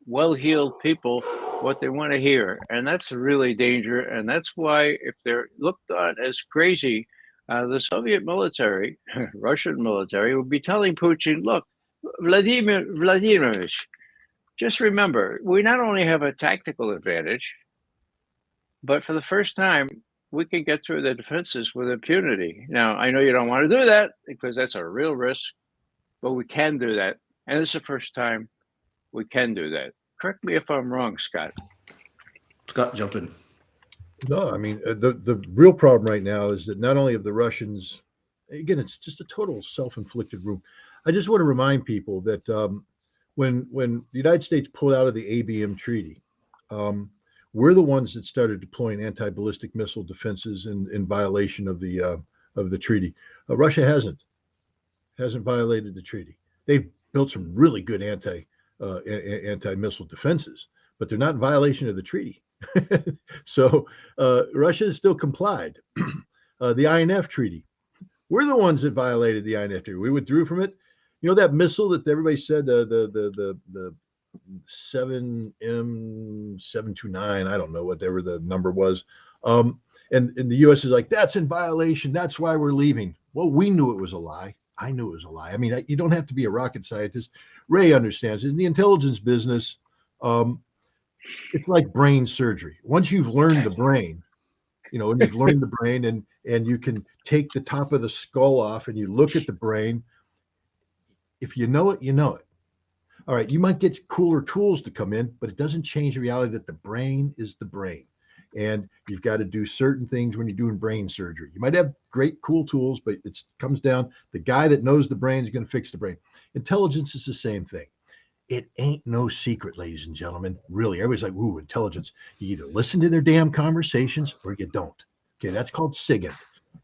well-heeled people what they want to hear, and that's really danger. And that's why, if they're looked on as crazy, the Soviet military, Russian military, would be telling Putin, "Look, Vladimirovich, just remember, we not only have a tactical advantage, but for the first time, we can get through the defenses with impunity." Now, I know you don't want to do that because that's a real risk, but we can do that. And it's the first time we can do that. Correct me if I'm wrong, Scott. Scott, jump in. No, I mean, the real problem right now is that not only have the Russians, again, it's just a total self-inflicted wound. I just want to remind people that when the United States pulled out of the ABM treaty, we're the ones that started deploying anti-ballistic missile defenses in violation of the treaty. Russia hasn't violated the treaty. They've built some really good anti-missile defenses, but they're not in violation of the treaty. So Russia has still complied. The INF Treaty. We're the ones that violated the INF Treaty. We withdrew from it. You know that missile that everybody said the 7M729. I don't know whatever the number was. And the U.S. is like, that's in violation. That's why we're leaving. Well, we knew it was a lie. I knew it was a lie. I mean, you don't have to be a rocket scientist. Ray understands it. In the intelligence business, it's like brain surgery. Once you've learned the brain, and you've learned the brain and you can take the top of the skull off and you look at the brain. If you know it, you know it. All right, you might get cooler tools to come in, but it doesn't change the reality that the brain is the brain. And you've got to do certain things when you're doing brain surgery. You might have great, cool tools, but it comes down, the guy that knows the brain is going to fix the brain. Intelligence is the same thing. It ain't no secret, ladies and gentlemen. Really, everybody's like, ooh, intelligence. You either listen to their damn conversations or you don't. Okay, that's called SIGINT.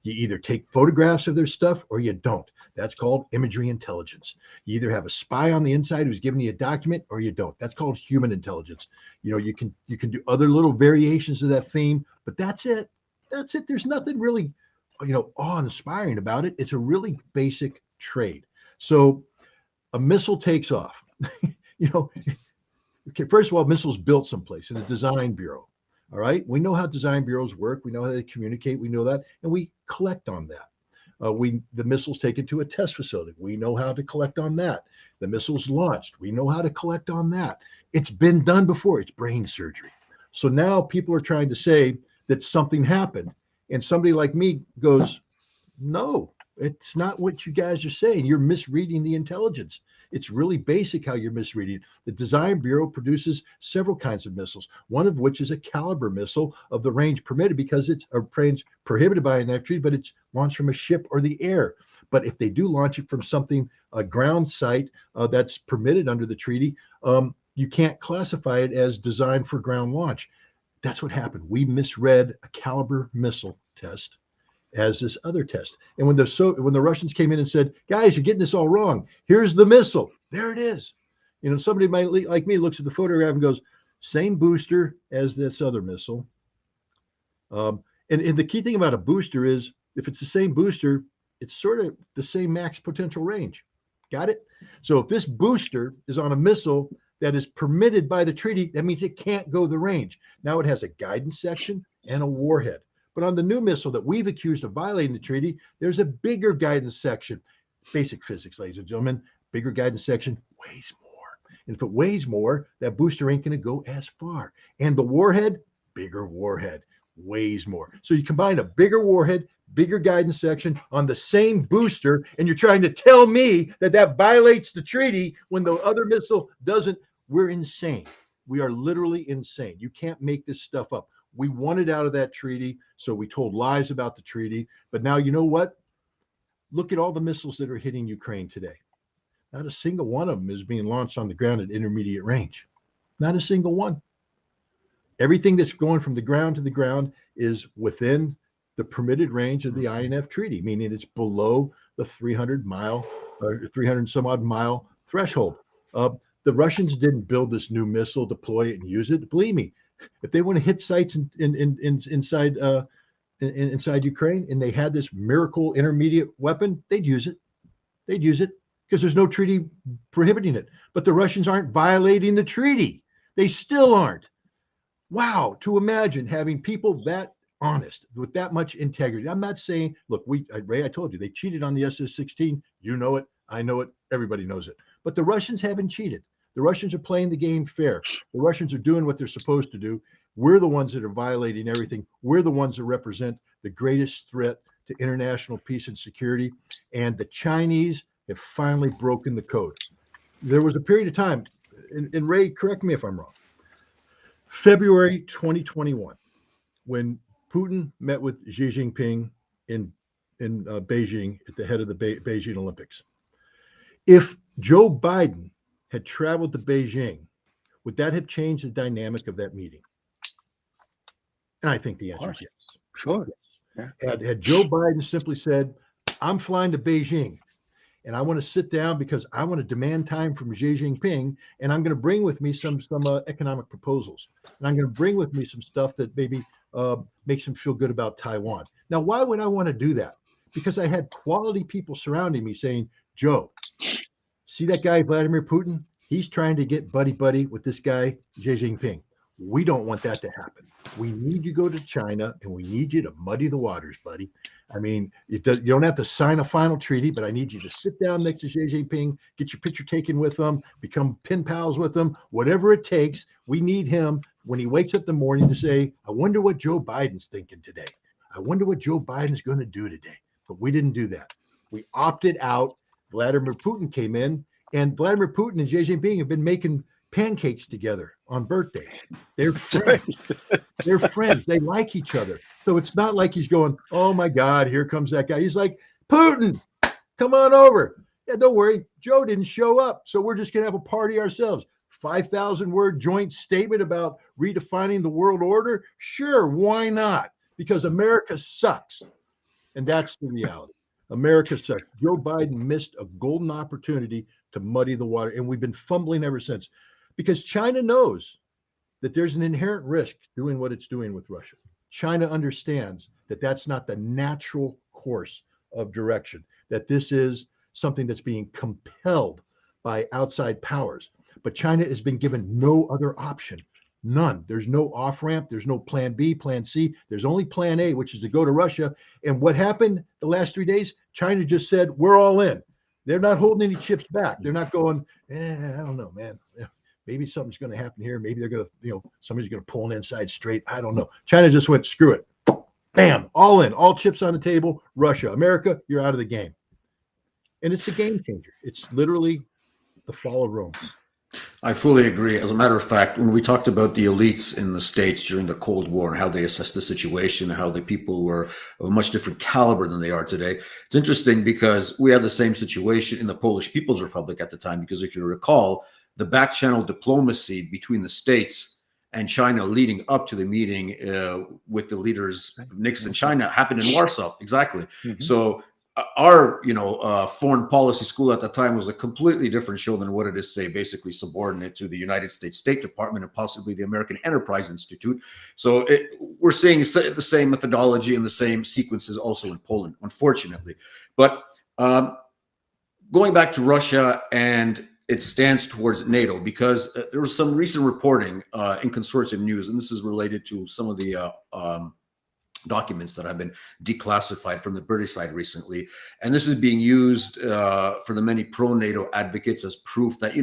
You either take photographs of their stuff or you don't. That's called imagery intelligence. You either have a spy on the inside who's giving you a document or you don't. That's called human intelligence. You can do other little variations of that theme, but that's it. That's it. There's nothing really, awe-inspiring about it. It's a really basic trade. So a missile takes off. Okay, first of all, missiles built someplace in a design bureau. All right. We know how design bureaus work. We know how they communicate. We know that. And we collect on that. The missiles taken to a test facility. We know how to collect on that. The missiles launched. We know how to collect on that. It's been done before. It's brain surgery. So now people are trying to say that something happened. And somebody like me goes, no, it's not what you guys are saying. You're misreading the intelligence. It's really basic how you're misreading. The Design Bureau produces several kinds of missiles, one of which is a caliber missile of the range permitted because it's a range prohibited by an INF treaty, but it's launched from a ship or the air. But if they do launch it from something, a ground site that's permitted under the treaty, you can't classify it as designed for ground launch. That's what happened. We misread a caliber missile test as this other test. And when the Russians came in and said, guys, you're getting this all wrong. Here's the missile. There it is. Somebody might like me looks at the photograph and goes, same booster as this other missile. And the key thing about a booster is if it's the same booster, it's sort of the same max potential range. Got it? So if this booster is on a missile that is permitted by the treaty, that means it can't go the range. Now it has a guidance section and a warhead. But on the new missile that we've accused of violating the treaty, there's a bigger guidance section. Basic physics, ladies and gentlemen, bigger guidance section weighs more. And if it weighs more, that booster ain't going to go as far. And the warhead, bigger warhead, weighs more. So you combine a bigger warhead, bigger guidance section on the same booster, and you're trying to tell me that violates the treaty when the other missile doesn't. We're insane. We are literally insane. You can't make this stuff up. We wanted out of that treaty, so we told lies about the treaty. But now, you know what? Look at all the missiles that are hitting Ukraine today. Not a single one of them is being launched on the ground at intermediate range. Not a single one. Everything that's going from the ground to the ground is within the permitted range of the INF treaty, meaning it's below the 300-mile or 300 some odd mile threshold. The Russians didn't build this new missile, deploy it, and use it. Believe me, if they want to hit sites inside Ukraine and they had this miracle intermediate weapon, they'd use it. They'd use it because there's no treaty prohibiting it. But the Russians aren't violating the treaty. They still aren't. Wow, to imagine having people that honest with that much integrity. I'm not saying, look, Ray, I told you they cheated on the SS-16. You know it. I know it. Everybody knows it. But the Russians haven't cheated. The Russians are playing the game fair. The Russians are doing what they're supposed to do. We're the ones that are violating everything. We're the ones that represent the greatest threat to international peace and security. And the Chinese have finally broken the code. There was a period of time, and Ray, correct me if I'm wrong, February 2021, when Putin met with Xi Jinping in Beijing at the head of the Beijing Olympics. If Joe Biden had traveled to Beijing, would that have changed the dynamic of that meeting? And I think the answer is yes. Sure. Yes. Yeah. Had Joe Biden simply said, I'm flying to Beijing, and I want to sit down because I want to demand time from Xi Jinping, and I'm going to bring with me some economic proposals, and I'm going to bring with me some stuff that maybe makes him feel good about Taiwan. Now, why would I want to do that? Because I had quality people surrounding me saying, Joe, see that guy Vladimir Putin? He's trying to get buddy with this guy Xi Jinping. We don't want that to happen. We need you to go to China, and we need you to muddy the waters, buddy. I mean, you don't have to sign a final treaty, but I need you to sit down next to Xi Jinping, get your picture taken with him, become pen pals with him, whatever it takes. We need him when he wakes up in the morning to say, I wonder what Joe Biden's thinking today. I wonder what Joe Biden's going to do today. But we didn't do that. We opted out. Vladimir Putin came in, and Vladimir Putin and Xi Jinping have been making pancakes together on birthdays. They're friends. They're friends. They like each other. So it's not like he's going, oh my God, here comes that guy. He's like, Putin, come on over. Yeah, don't worry. Joe didn't show up. So we're just going to have a party ourselves. 5,000 word joint statement about redefining the world order. Sure, why not? Because America sucks. And that's the reality. America sucks. Joe Biden missed a golden opportunity to muddy the water. And we've been fumbling ever since. Because China knows that there's an inherent risk doing what it's doing with Russia. China understands that that's not the natural course of direction, that this is something that's being compelled by outside powers. But China has been given no other option. None. There's no off-ramp. There's no plan B, plan C. There's only plan A, which is to go to Russia. And what happened the last 3 days? China just said, we're all in. They're not holding any chips back. They're not going, I don't know, man. Maybe something's going to happen here. Maybe they're going to, somebody's going to pull an inside straight. I don't know. China just went, screw it. Bam, all in, all chips on the table. Russia, America, you're out of the game. And it's a game changer. It's literally the fall of Rome. I fully agree. As a matter of fact, when we talked about the elites in the States during the Cold War and how they assessed the situation, how the people were of a much different caliber than they are today, it's interesting because we had the same situation in the Polish People's Republic at the time. Because if you recall, the back channel diplomacy between the States and China leading up to the meeting with the leaders of Nixon, China, happened in Warsaw. Exactly. Mm-hmm. So our, foreign policy school at the time was a completely different show than what it is today, basically subordinate to the United States State Department and possibly the American Enterprise Institute. So we're seeing the same methodology and the same sequences also in Poland, unfortunately. But going back to Russia and its stance towards NATO, because there was some recent reporting in Consortium News, and this is related to some of the documents that have been declassified from the British side recently. And this is being used for the many pro-NATO advocates as proof that,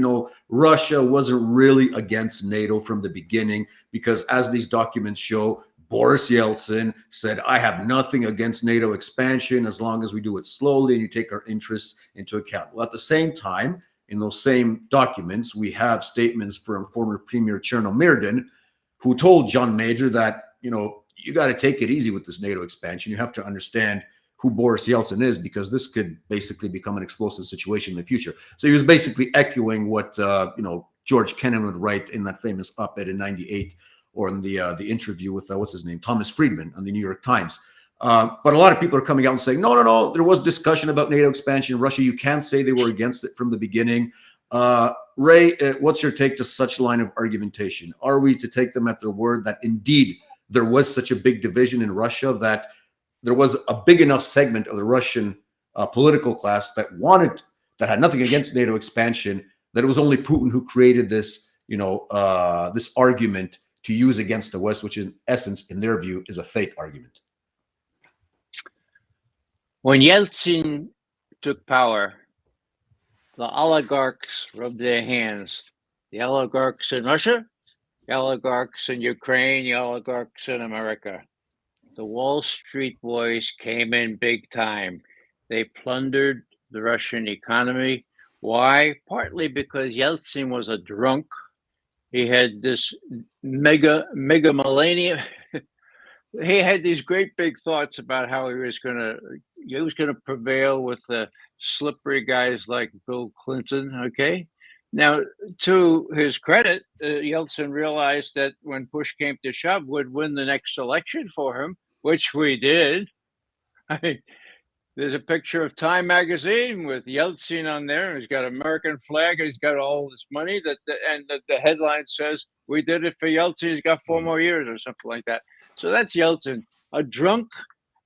Russia wasn't really against NATO from the beginning, because as these documents show, Boris Yeltsin said, I have nothing against NATO expansion as long as we do it slowly and you take our interests into account. Well, at the same time, in those same documents, we have statements from former Premier Chernomyrdin, who told John Major that, you got to take it easy with this NATO expansion. You have to understand who Boris Yeltsin is, because this could basically become an explosive situation in the future. So he was basically echoing what, George Kennan would write in that famous op-ed in '98, or in the interview with, Thomas Friedman on the New York Times. But a lot of people are coming out and saying, no, there was discussion about NATO expansion in Russia. You can't say they were against it from the beginning. Ray, what's your take to such line of argumentation? Are we to take them at their word that indeed there was such a big division in Russia, that there was a big enough segment of the Russian political class that had nothing against NATO expansion, that it was only Putin who created this, this argument to use against the West, which in essence, in their view, is a fake argument? When Yeltsin took power, the oligarchs rubbed their hands. The oligarchs in Russia, the oligarchs in Ukraine, the oligarchs in America. The Wall Street boys came in big time. They plundered the Russian economy. Why? Partly because Yeltsin was a drunk. He had this megalomania. He had these great big thoughts about how he was going to prevail with the slippery guys like Bill Clinton. Okay. Now, to his credit, Yeltsin realized that when push came to shove, would win the next election for him, which we did. I mean, there's a picture of Time magazine with Yeltsin on there. He's got an American flag. He's got all this money and the headline says, "We did it for Yeltsin. He's got 4 more years," or something like that. So that's Yeltsin, a drunk.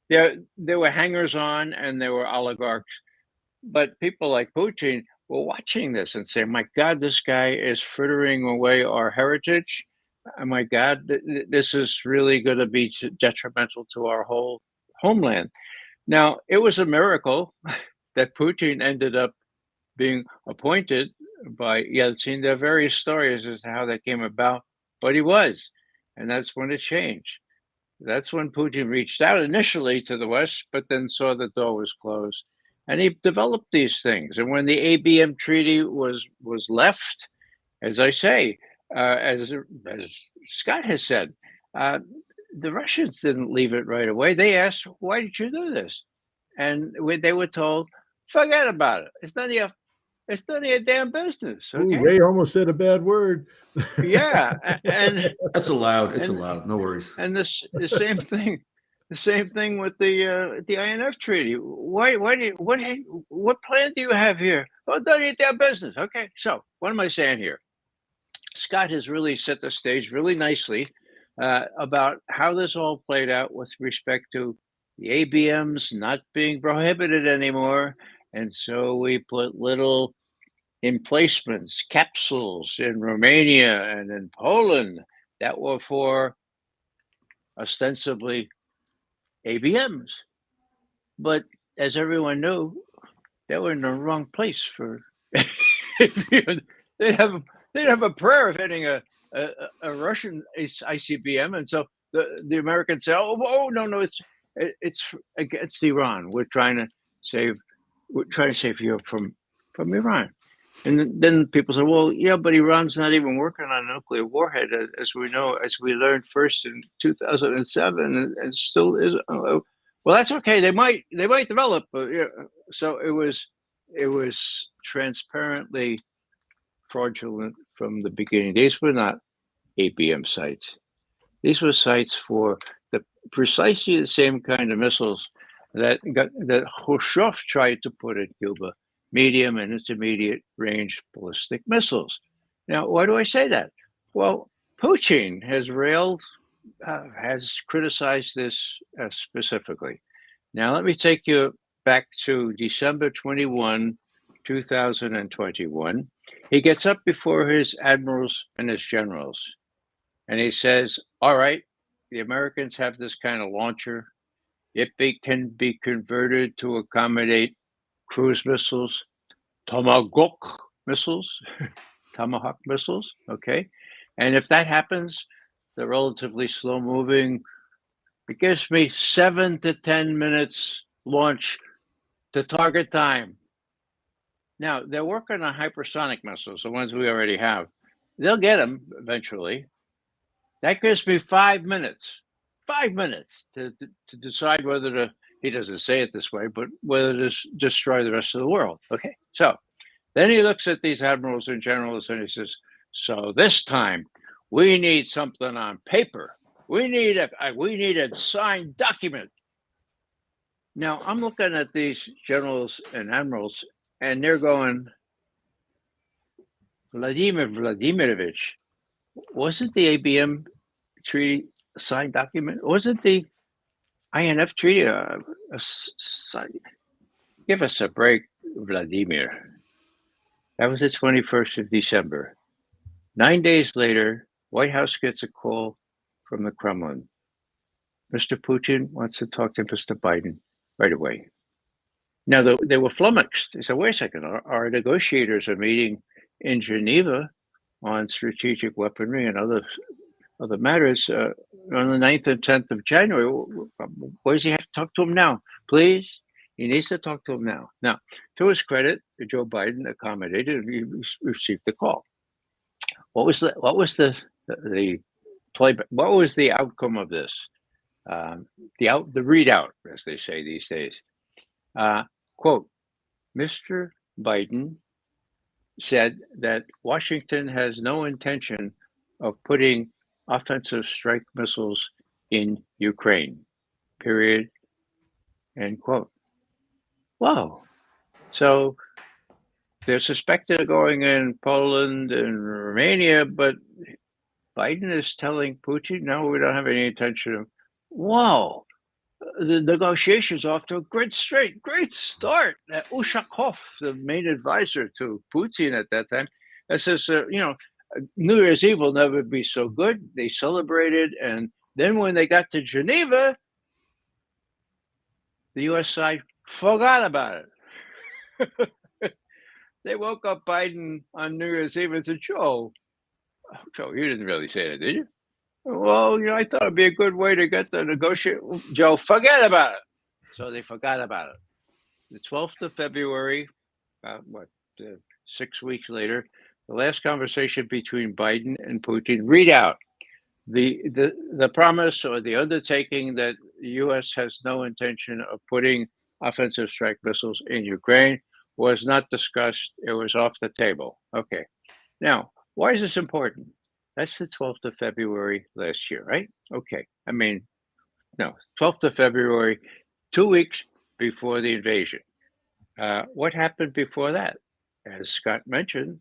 There were hangers on and there were oligarchs, but people like Putin were watching this and saying, "My God, this guy is frittering away our heritage. Oh my God, this is really going to be detrimental to our whole homeland." Now, it was a miracle that Putin ended up being appointed by Yeltsin. There are various stories as to how that came about, but he was. And that's when it changed. That's when Putin reached out initially to the West, but then saw the door was closed. And he developed these things. And when the ABM treaty was left, as I say, as Scott has said, the Russians didn't leave it right away. They asked, "Why did you do this?" And they were told, "Forget about it. It's none of your damn business." Okay. Ooh, Ray almost said a bad word. Yeah, and That's allowed. It's allowed. No worries. and the same thing, with the INF treaty. What plan do you have here? Oh, none of your damn business. Okay. So what am I saying here? Scott has really set the stage really nicely about how this all played out with respect to the ABMs not being prohibited anymore. And so we put little emplacements, capsules in Romania and in Poland that were for ostensibly ABMs. But as everyone knew, they were in the wrong place for they'd have a prayer of hitting a Russian ICBM, and so the Americans say, "Oh no, it's against Iran. We're trying to save Europe from Iran." And then people say, "Well, yeah, but Iran's not even working on a nuclear warhead, as we know, as we learned first in 2007, and still is." Well, that's okay. They might develop, but yeah. So it was transparently fraudulent from the beginning. These were not ABM sites. These were sites for precisely the same kind of missiles that Khrushchev tried to put in Cuba: medium and intermediate range ballistic missiles. Now, why do I say that? Well, Putin has criticized this specifically. Now, let me take you back to December 21, 2021. He gets up before his admirals and his generals, and he says, "All right, the Americans have this kind of launcher. It can be converted to accommodate cruise missiles, Tomahawk missiles, okay? And if that happens, they're relatively slow moving. It gives me 7 to 10 minutes launch to target time." Now, they're working on hypersonic missiles, the ones we already have. They'll get them eventually. That gives me 5 minutes. 5 minutes to decide whether to, he doesn't say it this way, but whether to destroy the rest of the world. Okay, so then he looks at these admirals and generals and he says, "So this time we need something on paper. We need a signed document." Now I'm looking at these generals and admirals, and they're going, "Vladimir Vladimirovich, wasn't the ABM treaty a signed document? Wasn't the INF treaty give us a break, Vladimir." That was the 21st of December. 9 days later, White House gets a call from the Kremlin. "Mr. Putin wants to talk to Mr. Biden right away." Now, they were flummoxed. They said, "Wait a second, our negotiators are meeting in Geneva on strategic weaponry and other matters on the 9th and 10th of January. Why does he have to talk to him now? Please, he needs to talk to him now." Now, to his credit, Joe Biden accommodated and he received the call. What was the playback? What was the outcome of this? The readout, as they say these days. Quote, Mr. Biden said that Washington has no intention of putting offensive strike missiles in Ukraine, period, end quote. Wow. So they're suspected of going in Poland and Romania, but Biden is telling Putin, no, we don't have any intention of. Wow. The negotiations off to a great start. Ushakov, the main advisor to Putin at that time, that says, New Year's Eve will never be so good. They celebrated, and then when they got to Geneva, the U.S. side forgot about it. They woke up Biden on New Year's Eve and said, Joe, you didn't really say that, did you? Well, I thought it'd be a good way to get the negotiate. Joe, forget about it. So they forgot about it. The 12th of February, 6 weeks later, the last conversation between Biden and Putin, read out the promise or the undertaking that the U.S. has no intention of putting offensive strike missiles in Ukraine was not discussed. It was off the table. Okay. Now, why is this important? That's the 12th of February last year, right? Okay. 12th of February, 2 weeks before the invasion. What happened before that? As Scott mentioned,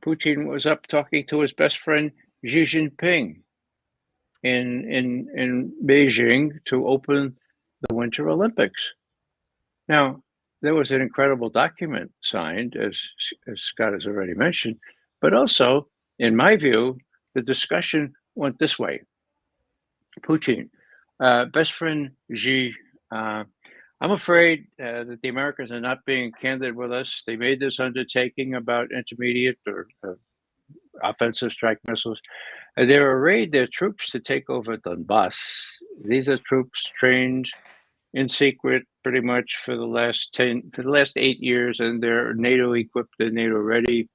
Putin was up talking to his best friend Xi Jinping in Beijing to open the Winter Olympics. Now, there was an incredible document signed, as Scott has already mentioned, but also, in my view, the discussion went this way. Putin, best friend Xi, I'm afraid that the Americans are not being candid with us. They made this undertaking about intermediate or offensive strike missiles. They arrayed their troops to take over Donbass. These are troops trained in secret pretty much for the last 8 years, and they're NATO equipped and NATO ready.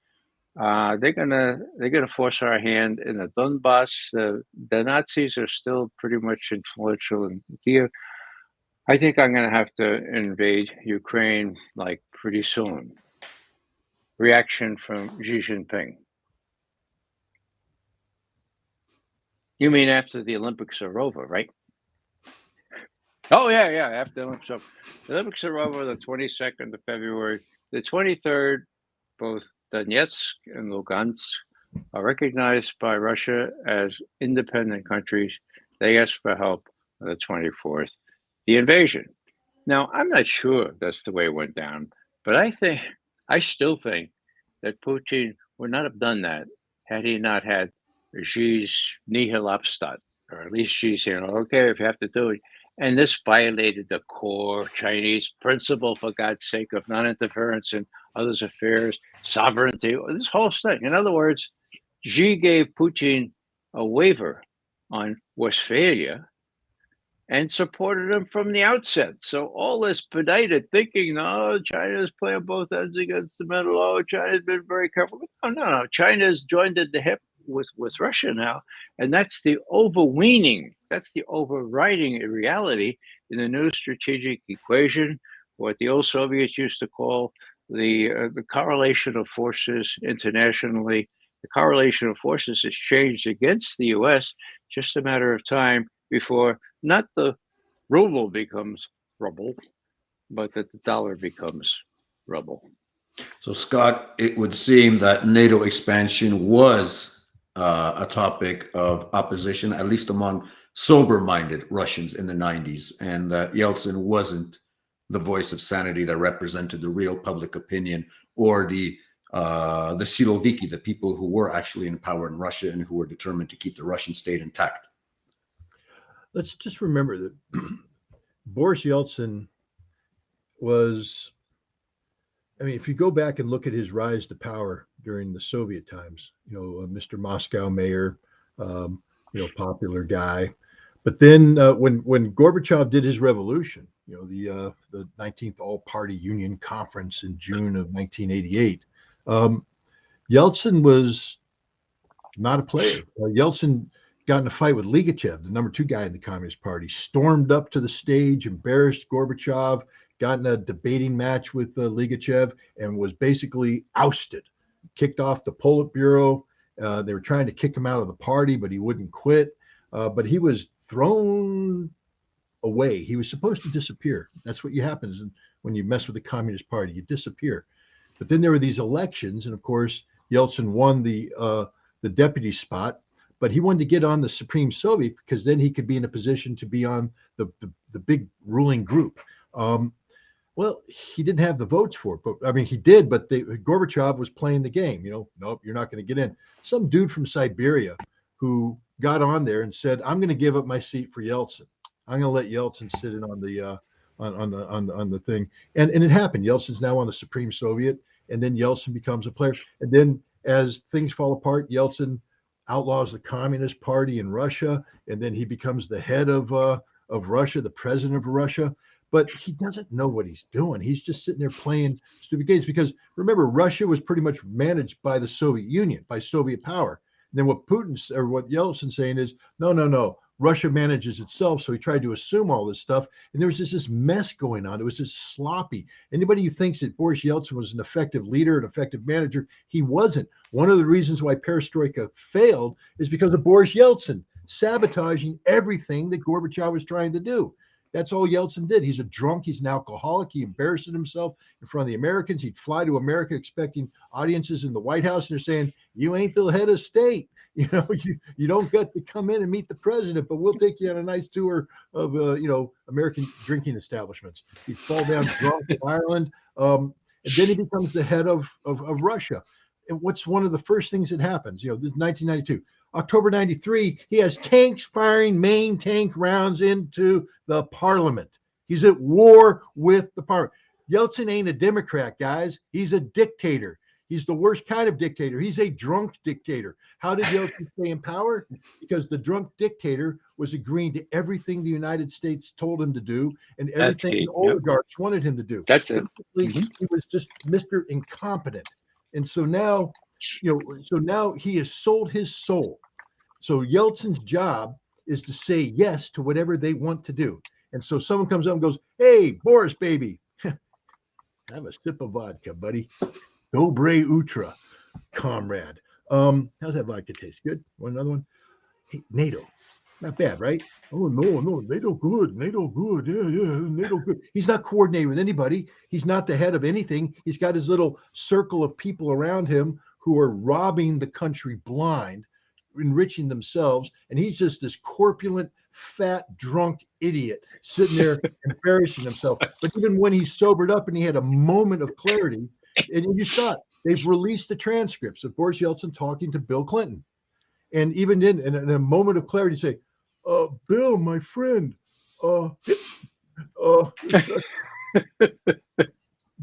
They're gonna force our hand in the Donbass. The Nazis are still pretty much influential in Kiev. I think I'm gonna have to invade Ukraine like pretty soon. Reaction from Xi Jinping. You mean after the Olympics are over, right? Oh yeah, after the Olympics. So the Olympics are over the 22nd of February. The 23rd, both Donetsk and Lugansk are recognized by Russia as independent countries. They asked for help on the 24th. The invasion. Now, I'm not sure that's the way it went down, but I still think that Putin would not have done that had he not had Xi's nihil obstat, or at least Xi's saying, okay, if you have to do it. And this violated the core Chinese principle, for God's sake, of non-interference in others' affairs, sovereignty, this whole thing. In other words, Xi gave Putin a waiver on Westphalia and supported him from the outset. So all this benighted thinking, no, China's playing both ends against the middle. Oh, China's been very careful. No. China's joined at the hip with Russia now. And that's the overweening, that's the overriding reality in the new strategic equation, what the old Soviets used to call the correlation of forces internationally. The correlation of forces has changed against the U.S. Just a matter of time before not the ruble becomes rubble, but that the dollar becomes rubble. So, Scott, it would seem that NATO expansion was a topic of opposition, at least among sober-minded Russians in the 90s, and that Yeltsin wasn't the voice of sanity that represented the real public opinion or the Siloviki, the people who were actually in power in Russia and who were determined to keep the Russian state intact. Let's just remember that Boris Yeltsin was, if you go back and look at his rise to power during the Soviet times, Mr. Moscow mayor, popular guy. But then when Gorbachev did his revolution, the 19th All-Party Union Conference in June of 1988, Yeltsin was not a player. Yeltsin got in a fight with Ligachev, the number 2 guy in the Communist Party, stormed up to the stage, embarrassed Gorbachev, got in a debating match with Ligachev, and was basically ousted, kicked off the Politburo. They were trying to kick him out of the party, but he wouldn't quit. But he was thrown away. He was supposed to disappear. That's what happens when you mess with the Communist Party, you disappear. But then there were these elections, and of course, Yeltsin won the deputy spot, but he wanted to get on the Supreme Soviet because then he could be in a position to be on the big ruling group. Well, he didn't have the votes for it, but I mean, he did, but Gorbachev was playing the game. Nope, you're not going to get in. Some dude from Siberia who got on there and said, "I'm going to give up my seat for Yeltsin. I'm going to let Yeltsin sit in on the thing," and it happened. Yeltsin's now on the Supreme Soviet, and then Yeltsin becomes a player, and then as things fall apart, Yeltsin outlaws the Communist Party in Russia, and then he becomes the head of Russia, the president of Russia. But he doesn't know what he's doing. He's just sitting there playing stupid games because remember, Russia was pretty much managed by the Soviet Union, by Soviet power. And then what Yeltsin's saying is, no, Russia manages itself. So he tried to assume all this stuff. And there was just this mess going on. It was just sloppy. Anybody who thinks that Boris Yeltsin was an effective leader, an effective manager, he wasn't. One of the reasons why Perestroika failed is because of Boris Yeltsin sabotaging everything that Gorbachev was trying to do. That's all Yeltsin did. He's a drunk. He's an alcoholic. He embarrassed himself in front of the Americans. He'd fly to America expecting audiences in the White House, and they're saying, "You ain't the head of state. You don't get to come in and meet the president, but we'll take you on a nice tour of American drinking establishments." He'd fall down drunk in Ireland, and then he becomes the head of Russia. And what's one of the first things that happens? This is 1992. October 93, he has tanks firing main tank rounds into the parliament. He's at war with the parliament. Yeltsin ain't a Democrat, guys. He's a dictator. He's the worst kind of dictator. He's a drunk dictator. How did Yeltsin stay in power? Because the drunk dictator was agreeing to everything the United States told him to do and everything the oligarchs wanted him to do. That's it. He was just Mr. Incompetent. And so now, he has sold his soul. So Yeltsin's job is to say yes to whatever they want to do. And so someone comes up and goes, "Hey, Boris, baby, have a sip of vodka, buddy. Dobre Utra, comrade. How's that vodka taste? Good? Want another one? Hey, NATO. Not bad, right? Oh, no, NATO good. NATO good. Yeah, NATO good." He's not coordinating with anybody. He's not the head of anything. He's got his little circle of people around him who are robbing the country blind, enriching themselves. And he's just this corpulent, fat, drunk idiot sitting there embarrassing himself. But even when he sobered up and he had a moment of clarity, and you saw it, they've released the transcripts of Boris Yeltsin talking to Bill Clinton. And even in a moment of clarity, say, "Bill, my friend,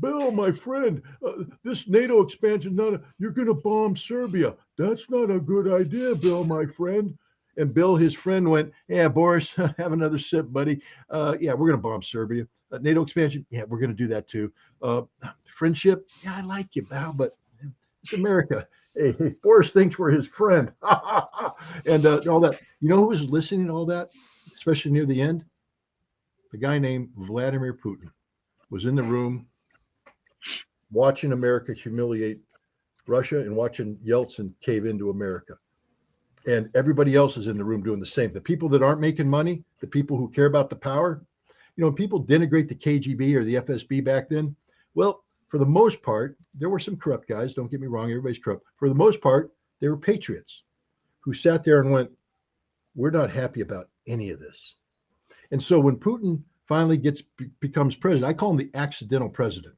Bill, my friend, this NATO expansion, you're going to bomb Serbia. That's not a good idea, Bill, my friend." And Bill, his friend, went, "Yeah, Boris, have another sip, buddy. Yeah, we're going to bomb Serbia. NATO expansion, yeah, we're going to do that too. Friendship, yeah, I like you, pal, but it's America. Hey, Boris thinks we're his friend." And all that. You know who was listening to all that, especially near the end? The guy named Vladimir Putin was in the room watching America humiliate Russia and watching Yeltsin cave into America. And everybody else is in the room doing the same. The people that aren't making money, the people who care about the power, people denigrate the KGB or the FSB back then. Well, for the most part, there were some corrupt guys. Don't get me wrong. Everybody's corrupt. For the most part, they were patriots who sat there and went, "We're not happy about any of this." And so when Putin finally becomes president, I call him the accidental president.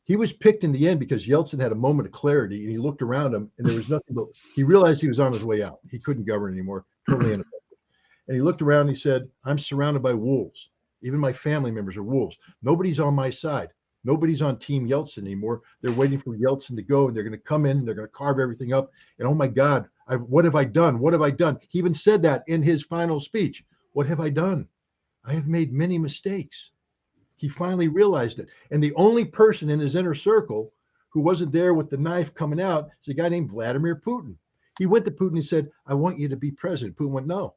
He was picked in the end because Yeltsin had a moment of clarity and he looked around him and there was nothing but he realized he was on his way out. He couldn't govern anymore, totally ineffective. And he looked around and he said, "I'm surrounded by wolves. Even my family members are wolves. Nobody's on my side. Nobody's on Team Yeltsin anymore. They're waiting for Yeltsin to go and they're going to come in and they're going to carve everything up. And oh my God, what have I done? What have I done?" He even said that in his final speech. "What have I done? I have made many mistakes." He finally realized it. And the only person in his inner circle who wasn't there with the knife coming out is a guy named Vladimir Putin. He went to Putin and said, "I want you to be president." Putin went, "No,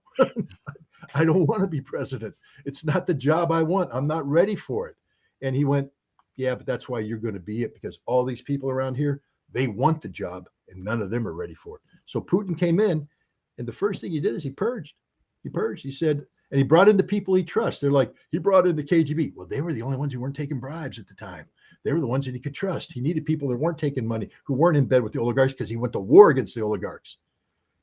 I don't want to be president. It's not the job I want. I'm not ready for it." And he went, "Yeah, but that's why you're going to be it, because all these people around here, they want the job and none of them are ready for it." So Putin came in and the first thing he did is he purged. He said, And he brought in the people he trusts. They're like, he brought in the KGB. Well, they were the only ones who weren't taking bribes at the time. They were the ones that he could trust. He needed people that weren't taking money, who weren't in bed with the oligarchs, because he went to war against the oligarchs.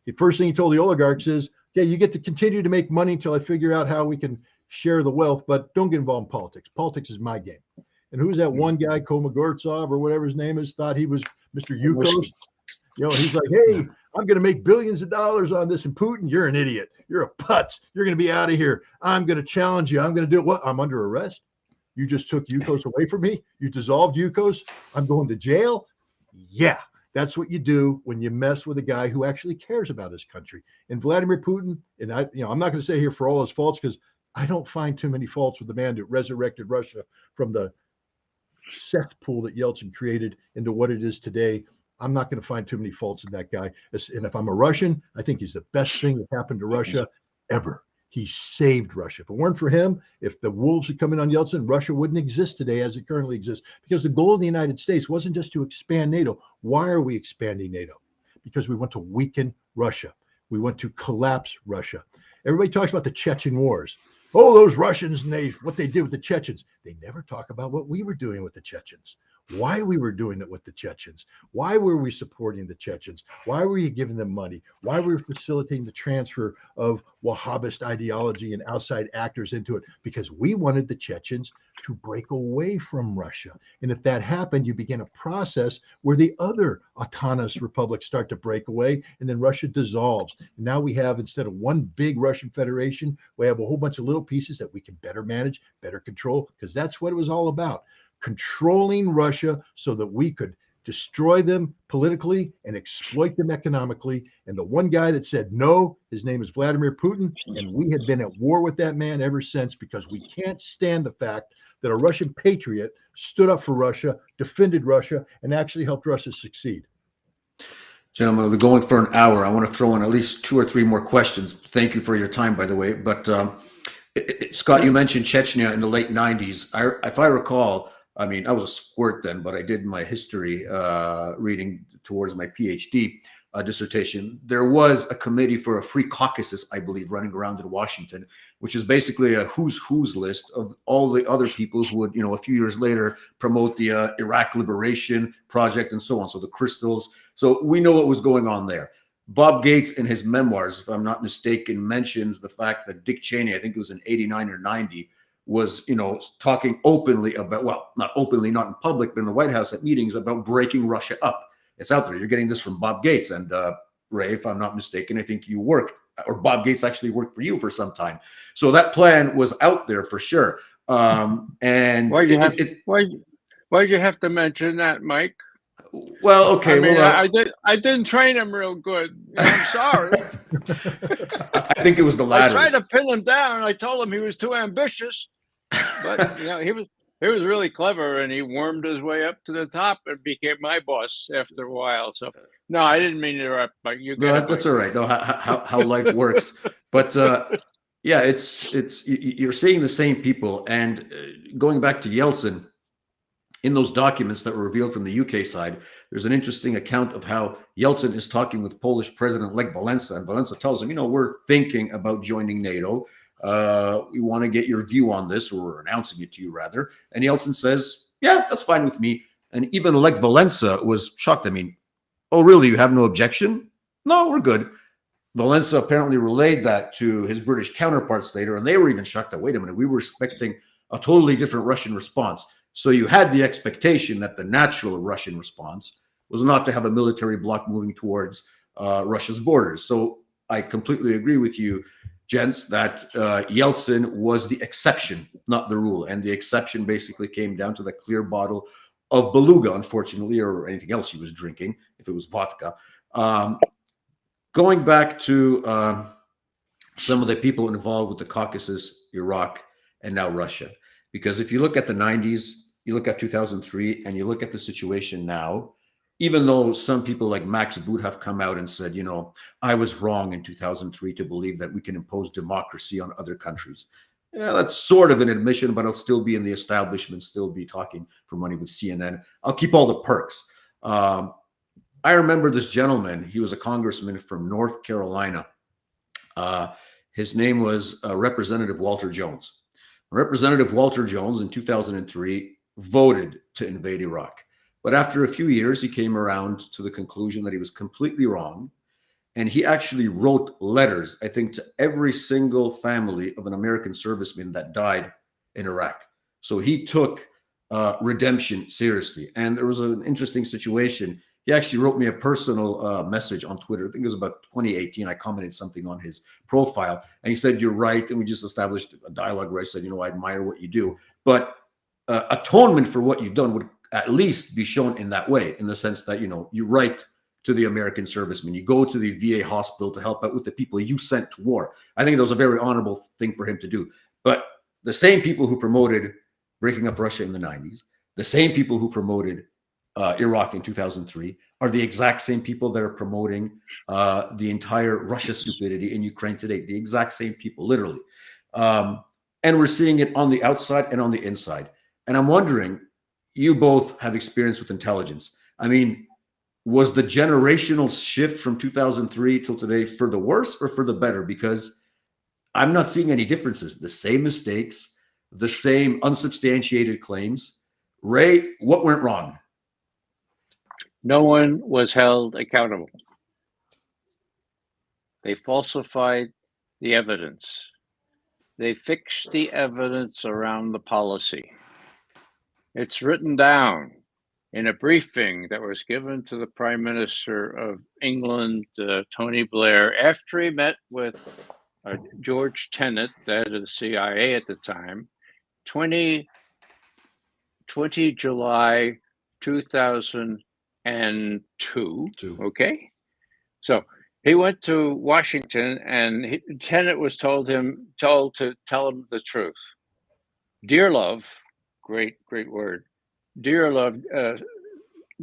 The first thing he told the oligarchs is, okay, you get to continue to make money until I figure out how we can share the wealth, but don't get involved in politics. Politics is my game. And who's that one guy, Kolmogortsov or whatever his name is, thought he was Mr. Yukos? You know, he's like, hey, I'm going to make billions of dollars on this. And Putin, you're an idiot. You're a putz. You're going to be out of here. I'm going to challenge you. I'm going to do it. What? I'm under arrest. You just took Yukos away from me. You dissolved Yukos. I'm going to jail. Yeah, that's what you do when you mess with a guy who actually cares about his country. And Vladimir Putin, and I'm not going to say here for all his faults, because I don't find too many faults with the man that resurrected Russia from the cesspool that Yeltsin created into what it is today. I'm not going to find too many faults in that guy. And if I'm a Russian, I think he's the best thing that happened to Russia ever. He saved Russia. If it weren't for him, if the wolves had come in on Yeltsin, Russia wouldn't exist today as it currently exists. Because the goal of the United States wasn't just to expand NATO. Why are we expanding NATO? Because we want to weaken Russia. We want to collapse Russia. Everybody talks about the Chechen wars. Oh, those Russians and what they did with the Chechens. They never talk about what we were doing with the Chechens. Why we were doing it with the Chechens. Why were we supporting the Chechens? Why were you giving them money? Why were we facilitating the transfer of Wahhabist ideology and outside actors into it? Because we wanted the Chechens to break away from Russia. And if that happened, you begin a process where the other autonomous republics start to break away, and then Russia dissolves. And now we have, instead of one big Russian Federation, we have a whole bunch of little pieces that we can better manage, better control, because that's what it was all about. Controlling Russia so that we could destroy them politically and exploit them economically. And the one guy that said no, his name is Vladimir Putin. And we have been at war with that man ever since, because we can't stand the fact that a Russian patriot stood up for Russia, defended Russia, and actually helped Russia succeed. Gentlemen, we're going for an hour. I want to throw in at least 2 or 3 more questions. Thank you for your time, by the way. But Scott, you mentioned Chechnya in the late 90s. If I recall, I mean, I was a squirt then, but I did my history reading towards my PhD dissertation. There was a committee for a free Caucasus, I believe, running around in Washington, which is basically a who's list of all the other people who would, a few years later promote the Iraq Liberation Project and so on. So the crystals. So we know what was going on there. Bob Gates, in his memoirs, if I'm not mistaken, mentions the fact that Dick Cheney, I think it was in 89 or 90, was, talking openly about, well, not openly, not in public, but in the White House at meetings about breaking Russia up. It's out there. You're getting this from Bob Gates. And Ray, if I'm not mistaken, I think you worked, or Bob Gates actually worked for you for some time. So that plan was out there for sure. And why'd you have to mention that, Mike? Well, okay. I mean, I didn't train him real good. I'm sorry. I think it was the latter. I tried to pin him down. I told him he was too ambitious, but he was really clever, and he wormed his way up to the top and became my boss after a while. So no, I didn't mean to interrupt, but you. No, that's all right. No, how life works, but yeah, it's you're seeing the same people, and going back to Yeltsin. In those documents that were revealed from the UK side, there's an interesting account of how Yeltsin is talking with Polish President-elect Wałęsa, and Wałęsa tells him, we're thinking about joining NATO. We want to get your view on this, or we're announcing it to you, rather. And Yeltsin says, yeah, that's fine with me. And even elect Wałęsa was shocked. I mean, oh, really? You have no objection? No, we're good. Wałęsa apparently relayed that to his British counterparts later, and they were even shocked that, wait a minute, we were expecting a totally different Russian response. So you had the expectation that the natural Russian response was not to have a military bloc moving towards Russia's borders. So I completely agree with you, gents, that Yeltsin was the exception, not the rule. And the exception basically came down to the clear bottle of Beluga, unfortunately, or anything else he was drinking, if it was vodka. Going back to some of the people involved with the Caucasus, Iraq, and now Russia. Because if you look at the 90s, you look at 2003, and you look at the situation now, even though some people like Max Boot have come out and said, I was wrong in 2003 to believe that we can impose democracy on other countries. Yeah, that's sort of an admission, but I'll still be in the establishment, still be talking for money with CNN. I'll keep all the perks. I remember this gentleman. He was a congressman from North Carolina. His name was Representative Walter Jones. Representative Walter Jones in 2003 voted to invade Iraq. But after a few years, he came around to the conclusion that he was completely wrong. And he actually wrote letters, I think, to every single family of an American serviceman that died in Iraq. So he took redemption seriously. And there was an interesting situation. He actually wrote me a personal message on Twitter. I think it was about 2018. I commented something on his profile, and he said, "You're right." And we just established a dialogue where I said, I admire what you do. But atonement for what you've done would at least be shown in that way, in the sense that, you write to the American servicemen. You go to the VA hospital to help out with the people you sent to war. I think that was a very honorable thing for him to do. But the same people who promoted breaking up Russia in the 90s, the same people who promoted Iraq in 2003 are the exact same people that are promoting the entire Russia stupidity in Ukraine today. The exact same people, literally. And we're seeing it on the outside and on the inside. And I'm wondering, you both have experience with intelligence. I mean, was the generational shift from 2003 till today for the worse or for the better? Because I'm not seeing any differences. The same mistakes, the same unsubstantiated claims. Ray, what went wrong? No one was held accountable. They falsified the evidence. They fixed the evidence around the policy. It's written down in a briefing that was given to the Prime Minister of England, Tony Blair, after he met with George Tenet, the head of the CIA at the time, 20 July 2002. Okay? So he went to Washington, and Tenet was told to tell him the truth. Dearlove, great word. Dearlove,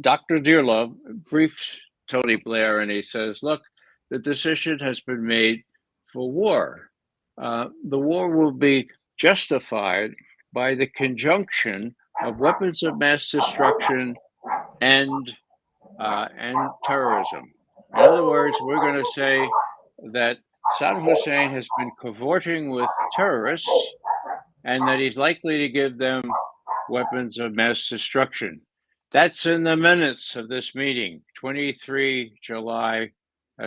Dr. Dearlove briefs Tony Blair, and he says, "Look, the decision has been made for war. The war will be justified by the conjunction of weapons of mass destruction and terrorism. In other words, we're going to say that Saddam Hussein has been cavorting with terrorists and that he's likely to give them weapons of mass destruction." That's in the minutes of this meeting, 23 July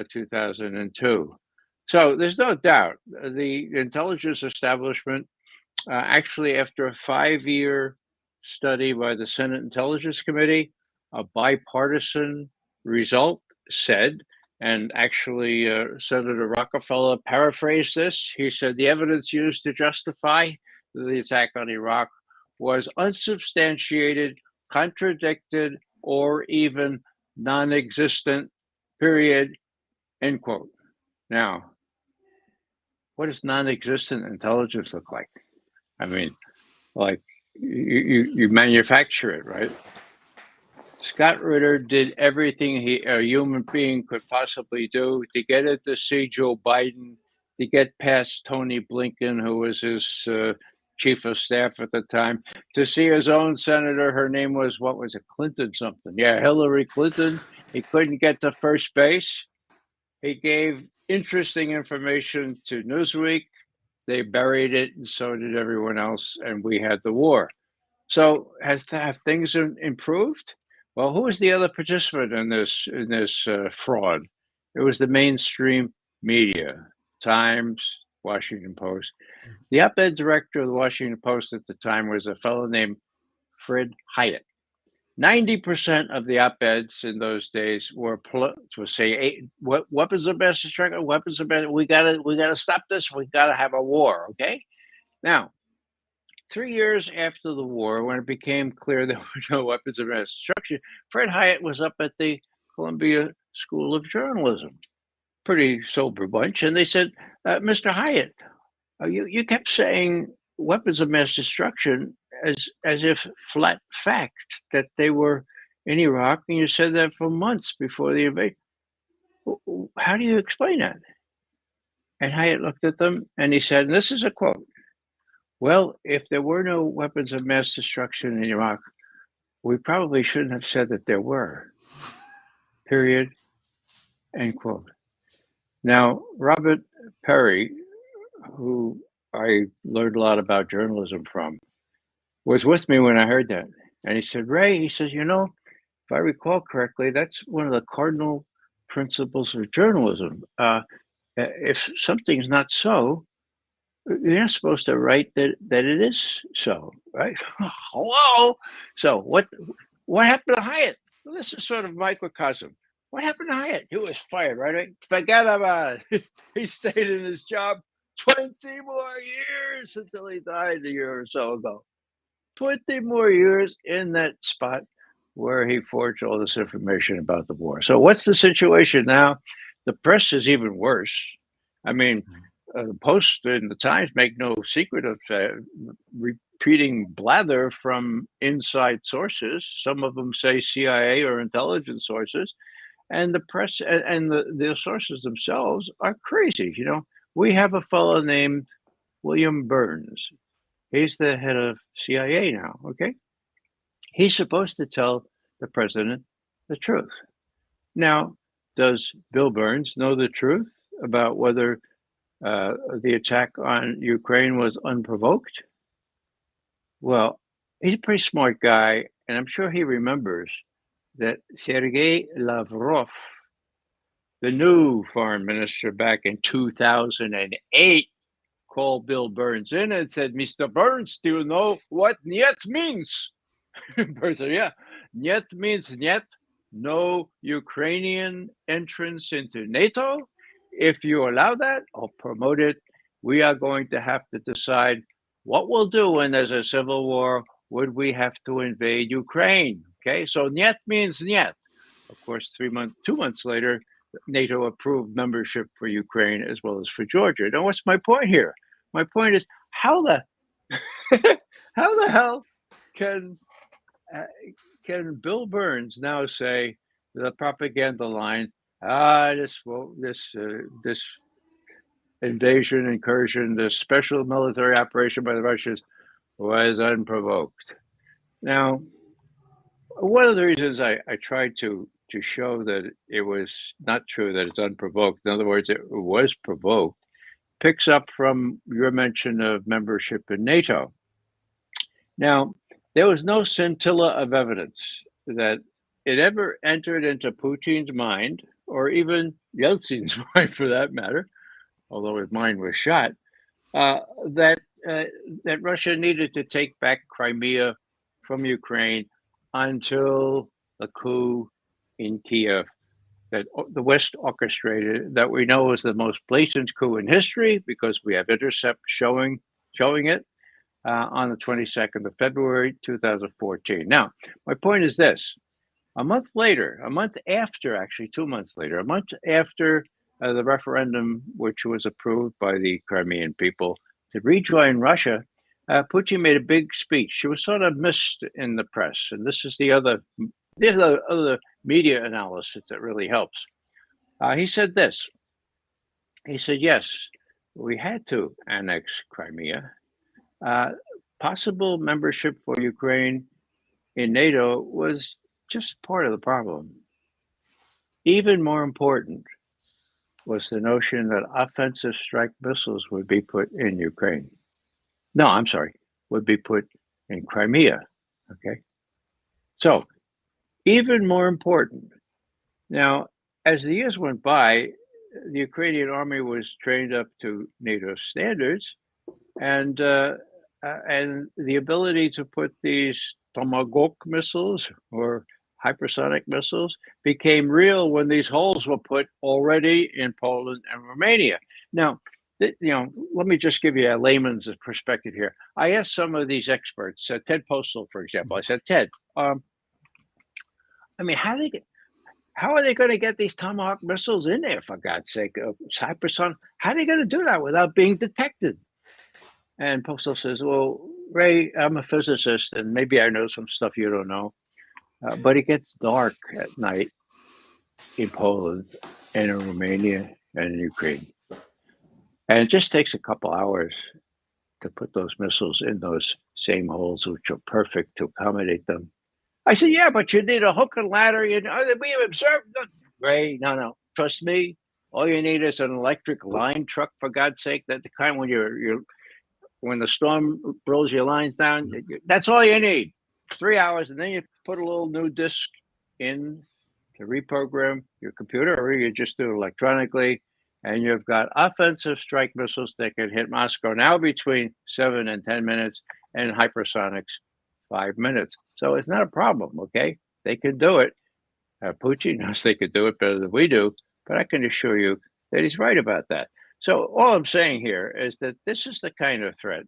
2002. So there's no doubt the intelligence establishment, actually, after a 5-year study by the Senate Intelligence Committee, a bipartisan result said, and actually Senator Rockefeller paraphrased this. He said the evidence used to justify the attack on Iraq was unsubstantiated, contradicted, or even non-existent, period, end quote. Now, what does non-existent intelligence look like? I mean, like you manufacture it, right? Scott Ritter did everything a human being could possibly do to get it to see Joe Biden, to get past Tony Blinken, who was his chief of staff at the time, to see his own senator. Her name was, what was it, Clinton something? Yeah, Hillary Clinton. He couldn't get to first base. He gave interesting information to Newsweek. They buried it, and so did everyone else, and we had the war. So have things improved? Well, who was the other participant in this fraud? It was the mainstream media, Times, Washington Post. The op-ed director of the Washington Post at the time was a fellow named Fred Hyatt. 90% of the op-eds in those days were to say, hey, weapons of mass destruction, weapons of mass, we gotta stop this. We gotta have a war. Okay. Now, 3 years after the war, when it became clear there were no weapons of mass destruction, Fred Hyatt was up at the Columbia School of Journalism, pretty sober bunch, and they said, "Mr. Hyatt, you kept saying weapons of mass destruction as if flat fact that they were in Iraq, and you said that for months before the invasion. How do you explain that?" And Hyatt looked at them and he said, and this is a quote, "Well, if there were no weapons of mass destruction in Iraq, we probably shouldn't have said that there were. Period." End quote. Now, Robert Perry who I learned a lot about journalism from, was with me when I heard that. And he said, Ray, he says, if I recall correctly, that's one of the cardinal principles of journalism. If something's not so, you're not supposed to write that it is so, right? Hello. So what happened to Hyatt? Well, this is sort of microcosm. What happened to Hyatt? He was fired, right? Forget about it. He stayed in his job 20 more years until he died a year or so ago. 20 more years in that spot where he forged all this information about the war. So what's the situation now? The press is even worse. I mean, the Post and the Times make no secret of repeating blather from inside sources. Some of them say CIA or intelligence sources, and the press and the sources themselves are crazy. We have a fellow named William Burns. He's the head of CIA now. Okay, he's supposed to tell the president the truth. Now, does Bill Burns know the truth about whether the attack on Ukraine was unprovoked? Well, he's a pretty smart guy, and I'm sure he remembers that Sergei Lavrov, the new foreign minister back in 2008, called Bill Burns in and said, Mr. Burns, do you know what "niet" means? Burns said, yeah, "niet" means "niet," no Ukrainian entrance into NATO. If you allow that or promote it, we are going to have to decide what we'll do when there's a civil war. Would we have to invade Ukraine? Okay, so "niet" means "niet." Of course, 2 months later, NATO approved membership for Ukraine as well as for Georgia. Now, what's my point here? My point is, how the how the hell can Bill Burns now say the propaganda line? This invasion, incursion, this special military operation by the Russians was unprovoked. Now, one of the reasons I tried to show that it was not true that it's unprovoked, in other words, it was provoked, picks up from your mention of membership in NATO. Now, there was no scintilla of evidence that it ever entered into Putin's mind, or even Yeltsin's mind for that matter, although his mind was shot, that Russia needed to take back Crimea from Ukraine until the coup in Kiev that the West orchestrated, that we know is the most blatant coup in history because we have intercepts showing it on the 22nd of February, 2014. Now, my point is this. A month after, actually 2 months later, a month after the referendum, which was approved by the Crimean people to rejoin Russia, Putin made a big speech. It was sort of missed in the press, and this is the other media analysis that really helps. He said this. He said, yes, we had to annex Crimea. Possible membership for Ukraine in NATO was just part of the problem. Even more important was the notion that offensive strike missiles would be put in Ukraine. No, I'm sorry, would be put in Crimea. Okay. So, even more important. Now, as the years went by, the Ukrainian army was trained up to NATO standards, and the ability to put these Tomahawk missiles or hypersonic missiles became real when these holes were put already in Poland and Romania. Now, let me just give you a layman's perspective here. I asked some of these experts, Ted Postal, for example. I said, Ted, I mean, how are they going to get these Tomahawk missiles in there, for God's sake? Hypersonic, how are they going to do that without being detected? And Postal says, well, Ray, I'm a physicist, and maybe I know some stuff you don't know, but it gets dark at night in Poland and in Romania and in Ukraine. And it just takes a couple hours to put those missiles in those same holes, which are perfect to accommodate them. I said, yeah, but you need a hook and ladder. We have observed. Ray, no, trust me. All you need is an electric line truck, for God's sake. That the kind when the storm rolls your lines down. That's all you need. 3 hours, and then you put a little new disk in to reprogram your computer, or you just do it electronically, and you've got offensive strike missiles that can hit Moscow now between 7 and 10 minutes, and hypersonics 5 minutes. So it's not a problem, okay? They can do it. Putin knows they could do it better than we do, but I can assure you that he's right about that. So all I'm saying here is that this is the kind of threat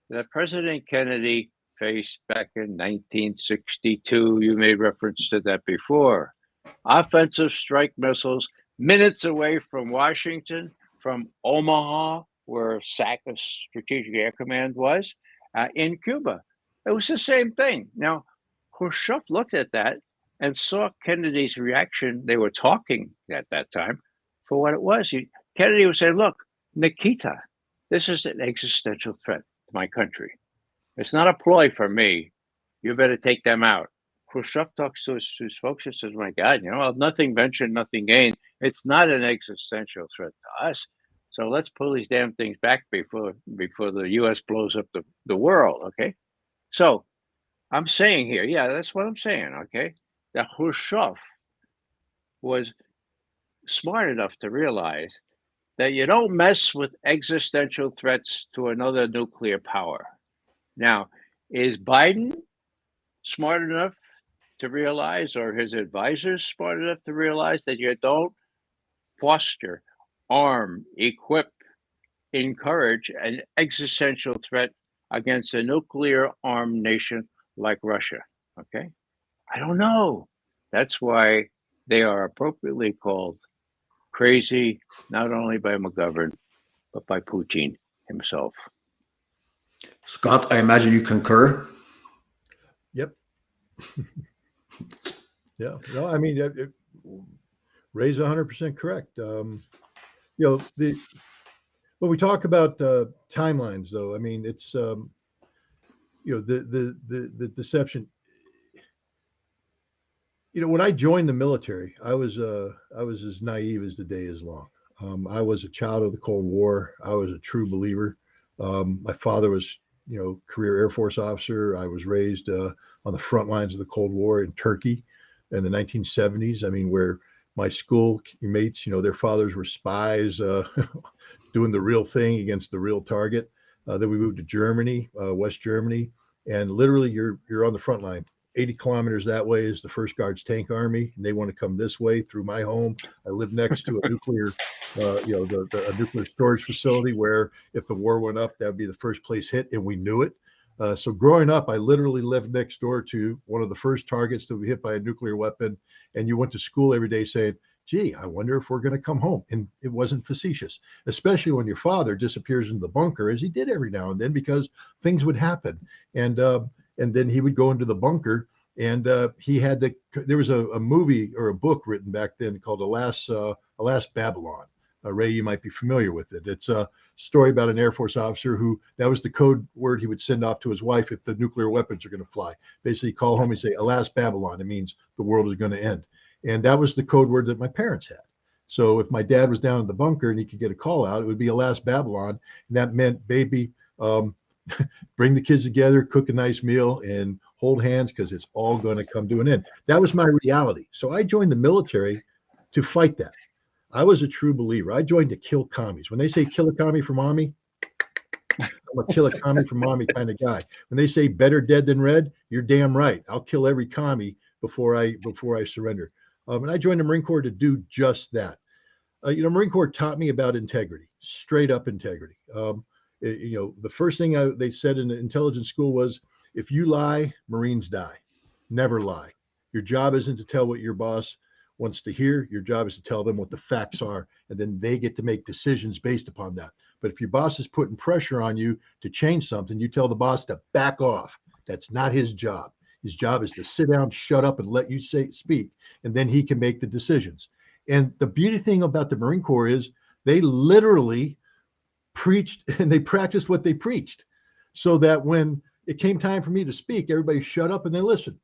that President Kennedy faced back in 1962. You made reference to that before. Offensive strike missiles minutes away from Washington, from Omaha, where SAC, Strategic Air Command, was, in Cuba. It was the same thing. Now, Khrushchev looked at that and saw Kennedy's reaction. They were talking at that time for what it was. Kennedy was saying, look, Nikita, this is an existential threat to my country. It's not a ploy for me. You better take them out. Khrushchev talks to his folks and says, my God, nothing ventured, nothing gained. It's not an existential threat to us. So let's pull these damn things back before the U.S. blows up the world, okay? So I'm saying here, yeah, that's what I'm saying, okay? That Khrushchev was smart enough to realize that you don't mess with existential threats to another nuclear power. Now, is Biden smart enough to realize, or his advisors smart enough to realize, that you don't foster, arm, equip, encourage an existential threat against a nuclear armed nation like Russia? Okay? I don't know. That's why they are appropriately called crazy, not only by McGovern, but by Putin himself. Scott, I imagine you concur. Yep. Yeah. No, I mean, Ray's 100% correct. When we talk about timelines, though, I mean, it's the deception. When I joined the military, I was as naive as the day is long. I was a child of the Cold War. I was a true believer. My father was, career Air Force officer. I was raised on the front lines of the Cold War in Turkey in the 1970s. I mean, where my school mates, their fathers were spies doing the real thing against the real target. Then we moved to Germany, West Germany, and literally you're on the front line. 80 kilometers that way is the First Guards Tank Army, and they want to come this way through my home. I live next to a nuclear, a nuclear storage facility where if the war went up, that would be the first place hit, and we knew it. So growing up, I literally lived next door to one of the first targets to be hit by a nuclear weapon, and you went to school every day saying, gee, I wonder if we're going to come home. And it wasn't facetious, especially when your father disappears into the bunker, as he did every now and then, because things would happen. And then he would go into the bunker, and there was a movie or a book written back then called Alas Babylon. Ray, you might be familiar with it. It's a story about an Air Force officer that was the code word he would send off to his wife if the nuclear weapons are going to fly. Basically, call home and say, Alas Babylon. It means the world is going to end. And that was the code word that my parents had. So if my dad was down in the bunker and he could get a call out, it would be Alas Babylon. And that meant, baby, bring the kids together, cook a nice meal, and hold hands, because it's all going to come to an end. That was my reality. So I joined the military to fight that. I was a true believer. I joined to kill commies. When they say kill a commie for mommy, I'm a kill a commie for mommy kind of guy. When they say better dead than red, you're damn right. I'll kill every commie before I surrender. And I joined the Marine Corps to do just that. Marine Corps taught me about integrity, straight up integrity. The first thing they said in the intelligence school was, if you lie, Marines die. Never lie. Your job isn't to tell what your boss wants to hear. Your job is to tell them what the facts are, and then they get to make decisions based upon that. But if your boss is putting pressure on you to change something, you tell the boss to back off. That's not his job. His job is to sit down, shut up, and let you speak, and then he can make the decisions. And the beauty thing about the Marine Corps is they literally preached and they practiced what they preached, so that when it came time for me to speak, everybody shut up and they listened.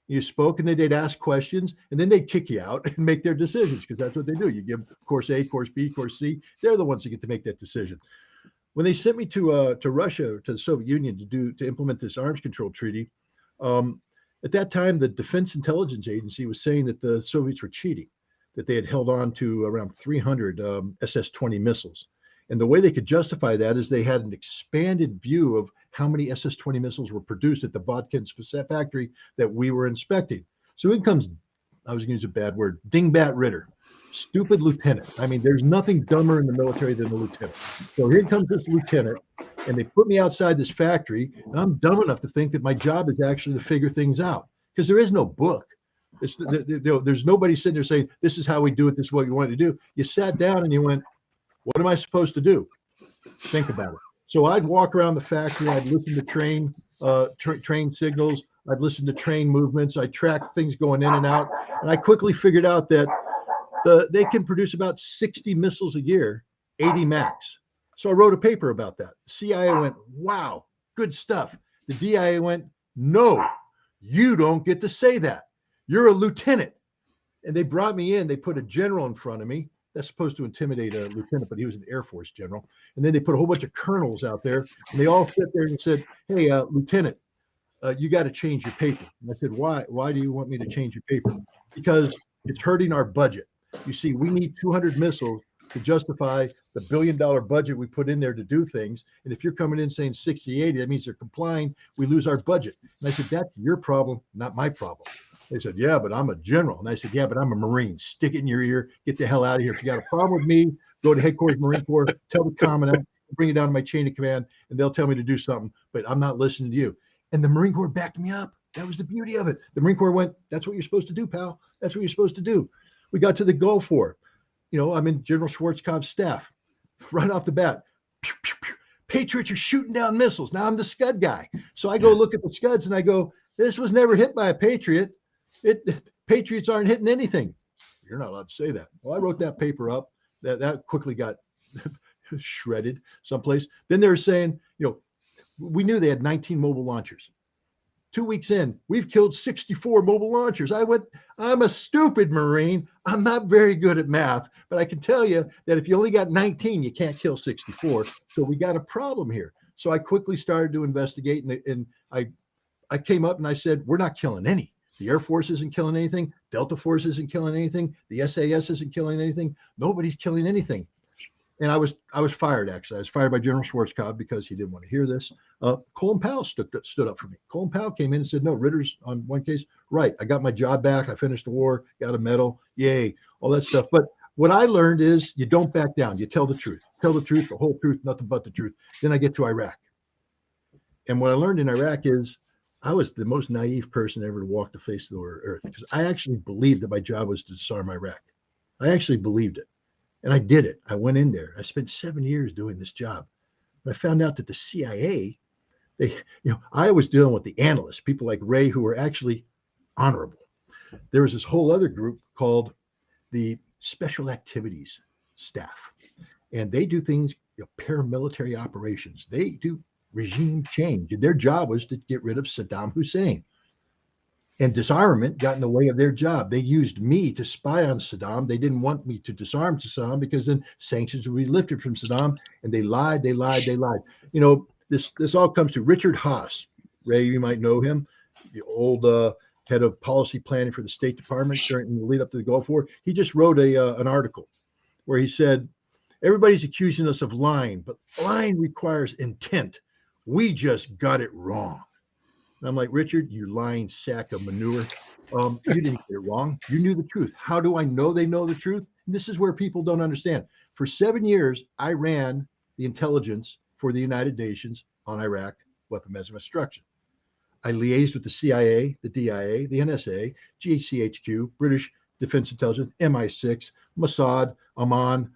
You spoke, and then they'd ask questions, and then they'd kick you out and make their decisions, because that's what they do. You give course A, course B, course C. They're the ones that get to make that decision. When they sent me to Russia, to the Soviet Union, to implement this arms control treaty, at that time the Defense Intelligence Agency was saying that the Soviets were cheating, that they had held on to around 300 SS-20 missiles. And the way they could justify that is they had an expanded view of how many SS-20 missiles were produced at the Botkins factory that we were inspecting. So in comes, I was going to use a bad word, dingbat Ritter, stupid lieutenant. I mean, there's nothing dumber in the military than a lieutenant. So here comes this lieutenant, and they put me outside this factory, and I'm dumb enough to think that my job is actually to figure things out, because there is no book. There's nobody sitting there saying, this is how we do it, this is what you want to do. You sat down and you went, what am I supposed to do? Think about it. So I'd walk around the factory. I'd listen to train signals. I'd listen to train movements. I'd track things going in and out. And I quickly figured out that they can produce about 60 missiles a year, 80 max. So I wrote a paper about that. The CIA went, wow, good stuff. The DIA went, no, you don't get to say that. You're a lieutenant. And they brought me in. They put a general in front of me. That's supposed to intimidate a lieutenant, but he was an Air Force general. And then they put a whole bunch of colonels out there, and they all sit there and said, hey, lieutenant, you got to change your paper. And I said, why? Why do you want me to change your paper? Because it's hurting our budget. You see, we need 200 missiles to justify the $1 billion budget we put in there to do things. And if you're coming in saying 60, 80, that means they're complying. We lose our budget. And I said, that's your problem, not my problem. They said, yeah, but I'm a general. And I said, yeah, but I'm a Marine. Stick it in your ear. Get the hell out of here. If you got a problem with me, go to headquarters Marine Corps, tell the commandant, bring it down to my chain of command, and they'll tell me to do something. But I'm not listening to you. And the Marine Corps backed me up. That was the beauty of it. The Marine Corps went, that's what you're supposed to do, pal. That's what you're supposed to do. We got to the Gulf War. You know, I'm in General Schwarzkopf's staff. Right off the bat, pew, pew, pew. Patriots are shooting down missiles. Now I'm the Scud guy. So I go look at the Scuds and I go, this was never hit by a Patriot. Patriots aren't hitting anything. You're not allowed to say that. Well, I wrote that paper up. That quickly got shredded someplace. Then they were saying, you know, we knew they had 19 mobile launchers. 2 weeks in, we've killed 64 mobile launchers. I went, I'm a stupid Marine. I'm not very good at math, but I can tell you that if you only got 19, you can't kill 64. So we got a problem here. So I quickly started to investigate, and I came up and I said, we're not killing any. The Air Force isn't killing anything. Delta Force isn't killing anything. The SAS isn't killing anything. Nobody's killing anything. And I was fired, actually. I was fired by General Schwarzkopf because he didn't want to hear this. Colin Powell stood up for me. Colin Powell came in and said, no, Ritter's on one case. Right. I got my job back. I finished the war, got a medal. Yay. All that stuff. But what I learned is you don't back down. You tell the truth. Tell the truth, the whole truth, nothing but the truth. Then I get to Iraq. And what I learned in Iraq is I was the most naive person ever to walk the face of the earth, because I actually believed that my job was to disarm Iraq. I actually believed it. And I did it. I went in there. I spent 7 years doing this job. And I found out that the CIA, I was dealing with the analysts, people like Ray, who were actually honorable. There was this whole other group called the Special Activities Staff. And they do things, paramilitary operations. They do regime change. And their job was to get rid of Saddam Hussein. And disarmament got in the way of their job. They used me to spy on Saddam. They didn't want me to disarm Saddam because then sanctions would be lifted from Saddam. And they lied. This all comes to Richard Haas. Ray, you might know him, the old head of policy planning for the State Department during the lead up to the Gulf War. He just wrote an article where he said, everybody's accusing us of lying, but lying requires intent. We just got it wrong. And I'm like, Richard, you lying sack of manure. You didn't get it wrong. You knew the truth. How do I know they know the truth? And this is where people don't understand. For 7 years, I ran the intelligence for the United Nations on Iraq, weapon mass destruction. I liaised with the CIA, the DIA, the NSA, GCHQ, British Defense Intelligence, MI6, Mossad, Oman,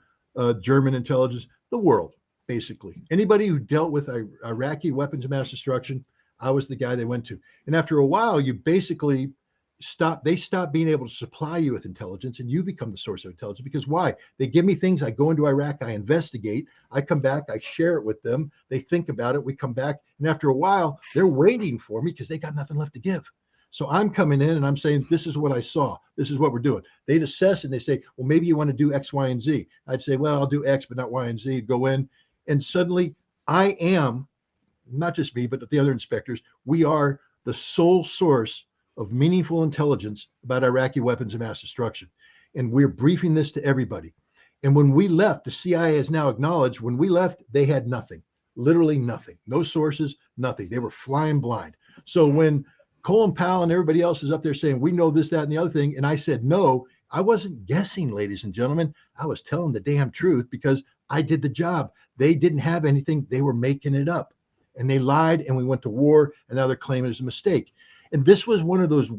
German intelligence, the world, basically. Anybody who dealt with Iraqi weapons of mass destruction, I was the guy they went to. And after a while, you basically stop being able to supply you with intelligence, and you become the source of intelligence. Because why? They give me things, I go into Iraq, I investigate, I come back, I share it with them, they think about it, we come back, and after a while, they're waiting for me because they got nothing left to give. So I'm coming in and I'm saying, this is what I saw. This is what we're doing. They'd assess and they say, well, maybe you want to do X, Y, and Z. I'd say, well, I'll do X, but not Y and Z. Go in. And suddenly I am, not just me, but the other inspectors, we are the sole source of meaningful intelligence about Iraqi weapons of mass destruction. And we're briefing this to everybody. And when we left, the CIA has now acknowledged when we left, they had nothing, literally nothing, no sources, nothing. They were flying blind. So when Colin Powell and everybody else is up there saying, we know this, that, and the other thing, and I said, no, I wasn't guessing, ladies and gentlemen. I was telling the damn truth because I did the job. They didn't have anything. They were making it up. And they lied, and we went to war, and now they're claiming it was a mistake. And this was one of those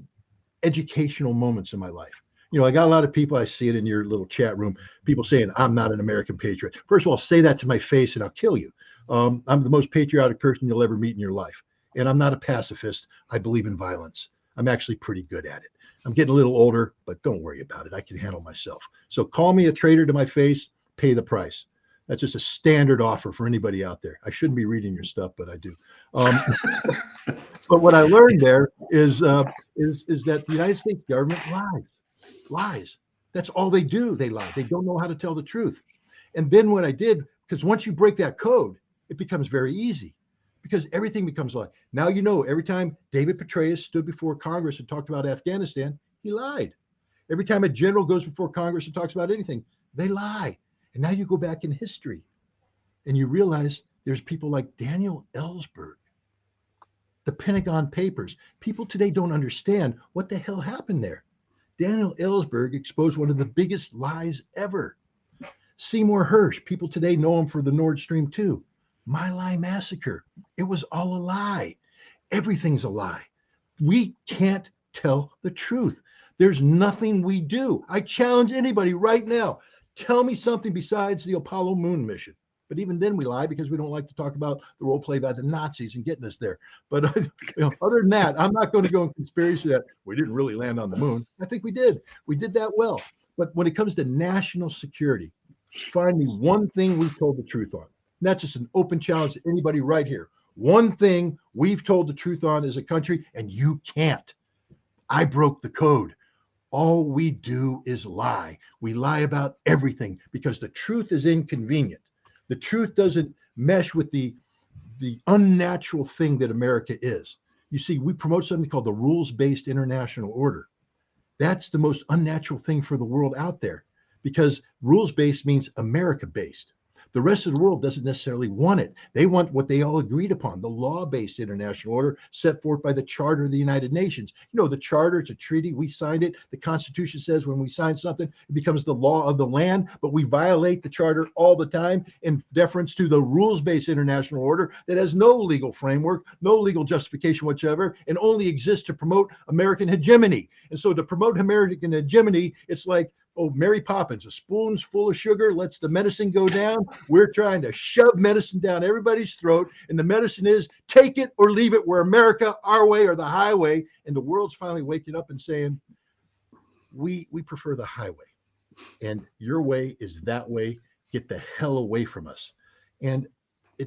educational moments in my life. You know, I got a lot of people, I see it in your little chat room, people saying, I'm not an American patriot. First of all, say that to my face and I'll kill you. I'm the most patriotic person you'll ever meet in your life. And I'm not a pacifist. I believe in violence. I'm actually pretty good at it. I'm getting a little older, but don't worry about it. I can handle myself. So call me a traitor to my face, pay the price. That's just a standard offer for anybody out there. I shouldn't be reading your stuff, but I do. But what I learned there is that the United States government lies. That's all they do. They lie. They don't know how to tell the truth. And then what I did, because once you break that code, it becomes very easy because everything becomes a lie. Now, you know, every time David Petraeus stood before Congress and talked about Afghanistan, he lied. Every time a general goes before Congress and talks about anything, they lie. And now you go back in history and you realize there's people like Daniel Ellsberg, the Pentagon Papers. People today don't understand what the hell happened there. Daniel Ellsberg exposed one of the biggest lies ever. Seymour Hersh, people today know him for the Nord Stream 2. My Lai massacre. It was all a lie. Everything's a lie. We can't tell the truth. There's nothing we do. I challenge anybody right now. Tell me something besides the Apollo moon mission. But even then we lie because we don't like to talk about the role played by the Nazis and getting us there. But other than that, I'm not going to go in conspiracy that we didn't really land on the moon. I think we did. We did that well. But when it comes to national security, find me one thing we've told the truth on. That's just an open challenge to anybody right here. One thing we've told the truth on as a country, and you can't. I broke the code. All we do is lie. We lie about everything because the truth is inconvenient. The truth doesn't mesh with the unnatural thing that America is. You see, we promote something called the rules-based international order. That's the most unnatural thing for the world out there because rules-based means America-based. The rest of the world doesn't necessarily want it. They want what they all agreed upon, the law-based international order set forth by the Charter of the United Nations. You know, the Charter, it's a treaty. We signed it. The Constitution says when we sign something, it becomes the law of the land, but we violate the Charter all the time in deference to the rules-based international order that has no legal framework, no legal justification whatsoever, and only exists to promote American hegemony. And so to promote American hegemony, it's like, oh, Mary Poppins, a spoon's full of sugar lets the medicine go down. We're trying to shove medicine down everybody's throat. And the medicine is take it or leave it. We're America, our way or the highway. And the world's finally waking up and saying, we prefer the highway. And your way is that way. Get the hell away from us. And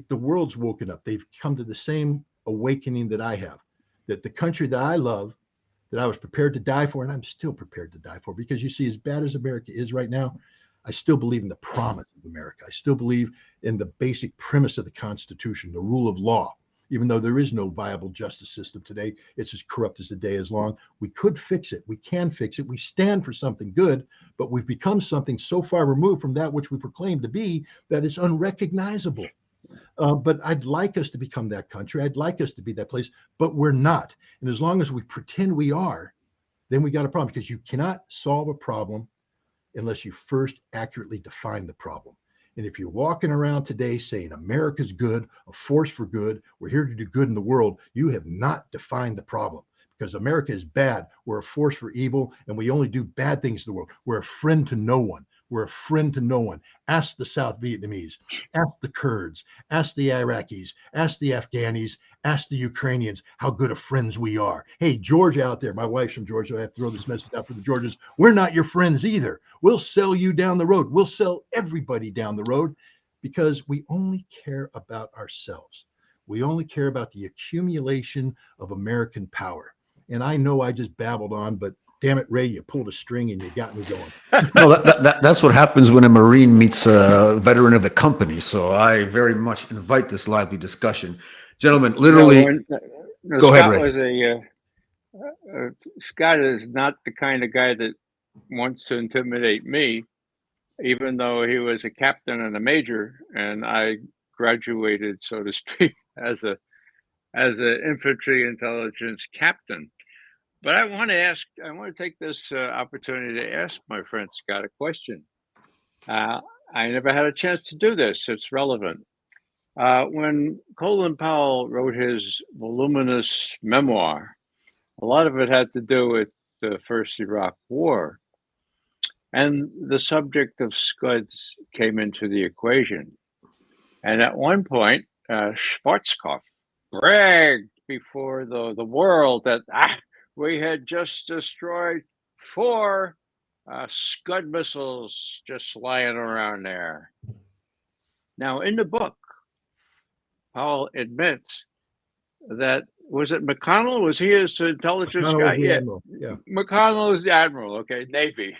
the world's woken up. They've come to the same awakening that I have, that the country that I love, that I was prepared to die for, and I'm still prepared to die for, because you see, as bad as America is right now, I still believe in the promise of America. I still believe in the basic premise of the Constitution, the rule of law. Even though there is no viable justice system today, it's as corrupt as the day is long. We could fix it. We can fix it. We stand for something good, but we've become something so far removed from that which we proclaim to be that it's unrecognizable. But I'd like us to become that country. I'd like us to be that place, but we're not. And as long as we pretend we are, then we got a problem, because you cannot solve a problem unless you first accurately define the problem. And if you're walking around today saying America's good, a force for good, we're here to do good in the world, you have not defined the problem, because America is bad. We're a force for evil, and we only do bad things in the world. We're a friend to no one. We're a friend to no one. Ask the South Vietnamese, ask the Kurds, ask the Iraqis, ask the Afghanis, ask the Ukrainians how good of friends we are. Hey, Georgia out there, my wife's from Georgia. I have to throw this message out for the Georgians. We're not your friends either. We'll sell you down the road. We'll sell everybody down the road, because we only care about ourselves. We only care about the accumulation of American power. And I know I just babbled on, but damn it, Ray, you pulled a string and you got me going. No, that's what happens when a Marine meets a veteran of the company. So I very much invite this lively discussion. Gentlemen, literally, go ahead, Scott Ray. was Scott is not the kind of guy that wants to intimidate me, even though he was a captain and a major, and I graduated, so to speak, as an infantry intelligence captain. But I want to take this opportunity to ask my friend Scott a question. I never had a chance to do this. It's relevant. When Colin Powell wrote his voluminous memoir, a lot of it had to do with the first Iraq War. And the subject of Scuds came into the equation. And at one point, Schwarzkopf bragged before the world that we had just destroyed 4 Scud missiles just lying around there. Now, in the book, Powell admits that, was it McConnell? Was he his intelligence McConnell guy? was the admiral. Yeah. McConnell is the admiral, okay, Navy.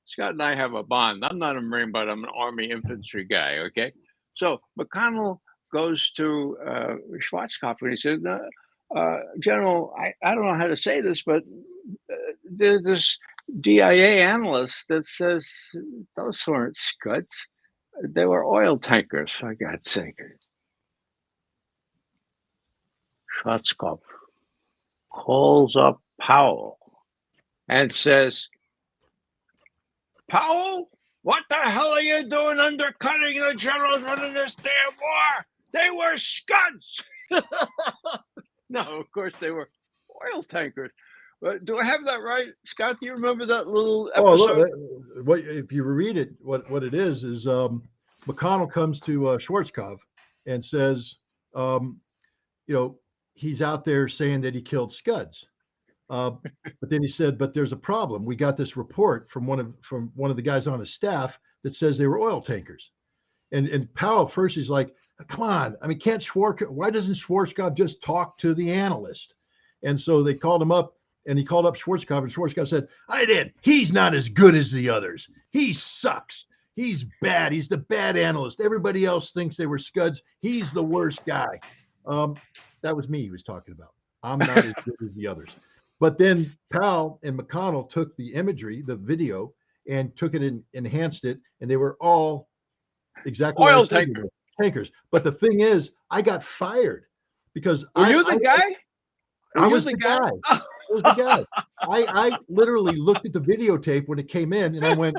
Scott and I have a bond. I'm not a Marine, but I'm an Army infantry guy, okay? So McConnell goes to Schwarzkopf and he says, General, I don't know how to say this, but there's this DIA analyst that says those weren't Scuds. They were oil tankers, for God's sake. Schwarzkopf calls up Powell and says, Powell, what the hell are you doing undercutting the generals running this damn war? They were Scuds. No, of course they were oil tankers. But do I have that right, Scott? Do you remember that little episode? Oh, look, if you read it, what it is McConnell comes to Schwarzkopf and says, he's out there saying that he killed Scuds. But then he said, but there's a problem. We got this report from one of the guys on his staff that says they were oil tankers. And Powell first, he's like, come on. I mean, why doesn't Schwarzkopf just talk to the analyst? And so they called him up and he called up Schwarzkopf and Schwarzkopf said, I did. He's not as good as the others. He sucks. He's bad. He's the bad analyst. Everybody else thinks they were Scuds. He's the worst guy. That was me he was talking about. I'm not as good as the others. But then Powell and McConnell took the imagery, the video, and took it and enhanced it, and they were all exactly oil tankers. But the thing is, I got fired because you the guy? I was the guy. I was the guy. I literally looked at the videotape when it came in, and I went,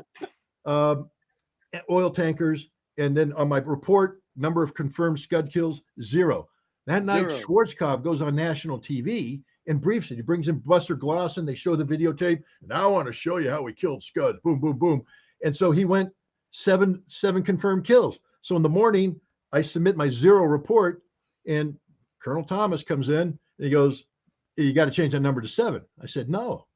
oil tankers, and then on my report, number of confirmed Scud kills, 0. That night, Schwarzkopf goes on national TV and briefs it. He brings in Buster Glosson. They show the videotape. Now I want to show you how we killed Scud. Boom, boom, boom. And so he went 7 confirmed kills. So in the morning, I submit my 0 report, and Colonel Thomas comes in and he goes, you got to change that number to 7. I said, no.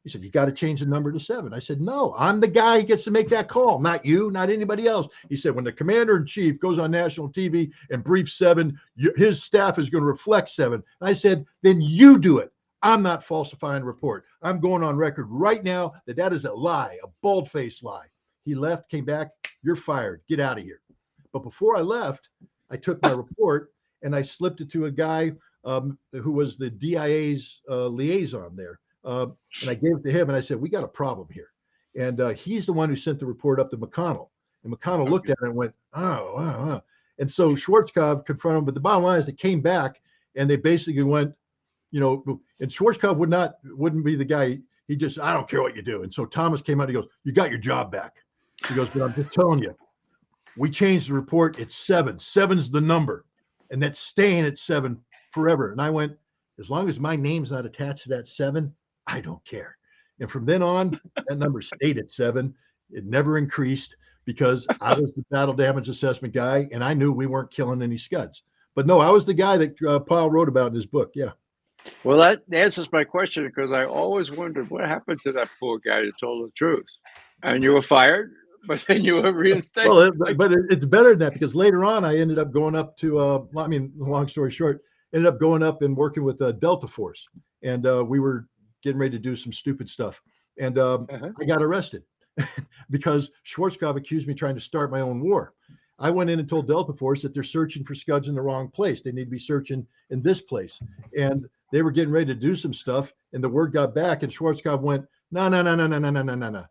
He said, you got to change the number to 7. I said, no, I'm the guy who gets to make that call, not you, not anybody else. He said, when the commander-in-chief goes on national TV and briefs 7, his staff is going to reflect 7. I said, then you do it. I'm not falsifying the report. I'm going on record right now that is a lie, a bald-faced lie. He left, came back, you're fired. Get out of here. But before I left, I took my report and I slipped it to a guy who was the DIA's liaison there. And I gave it to him and I said, we got a problem here. And he's the one who sent the report up to McConnell. And McConnell looked at it and went, oh, wow. And so Schwarzkopf confronted him. But the bottom line is they came back and they basically went, and Schwarzkopf wouldn't be the guy. He just, I don't care what you do. And so Thomas came out and he goes, you got your job back. He goes, but I'm just telling you, we changed the report. It's 7. 7's the number. And that's staying at 7 forever. And I went, as long as my name's not attached to that 7, I don't care. And from then on, that number stayed at 7. It never increased because I was the battle damage assessment guy, and I knew we weren't killing any Scuds. But no, I was the guy that Powell wrote about in his book. Yeah. Well, that answers my question because I always wondered what happened to that poor guy that told the truth. And you were fired, but then you were reinstated. Well, but it's better than that because later on I ended up going up to, long story short, ended up going up and working with Delta Force, and we were getting ready to do some stupid stuff, and I got arrested because Schwarzkopf accused me trying to start my own war. I went in and told Delta Force that they're searching for Scuds in the wrong place. They need to be searching in this place, and they were getting ready to do some stuff, and the word got back, and Schwarzkopf went, no.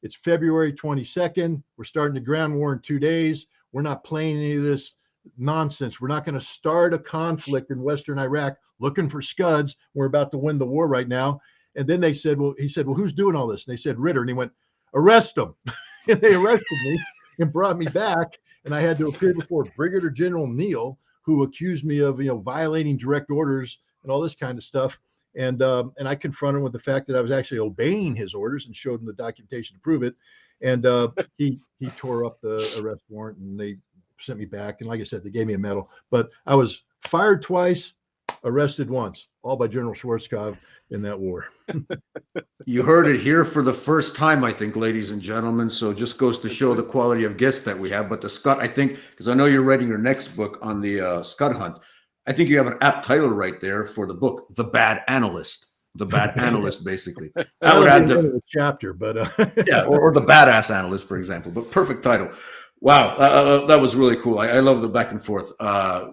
It's February 22nd. We're starting the ground war in 2 days. We're not playing any of this nonsense. We're not going to start a conflict in Western Iraq looking for Scuds. We're about to win the war right now. And then he said, well, who's doing all this? And they said, Ritter. And he went, arrest him. And they arrested me and brought me back. And I had to appear before Brigadier General Neal, who accused me of, violating direct orders and all this kind of stuff. And I confronted him with the fact that I was actually obeying his orders and showed him the documentation to prove it. And he tore up the arrest warrant, and they sent me back. And like I said, they gave me a medal. But I was fired twice, arrested once, all by General Schwarzkopf in that war. You heard it here for the first time, I think, ladies and gentlemen. So it just goes to show the quality of guests that we have. But the Scud, I think, because I know you're writing your next book on the Scud hunt, I think you have an apt title right there for the book, The Bad Analyst. The Bad Analyst, basically. I would add the chapter, but yeah, or the Badass Analyst, for example. But perfect title. Wow, that was really cool. I love the back and forth.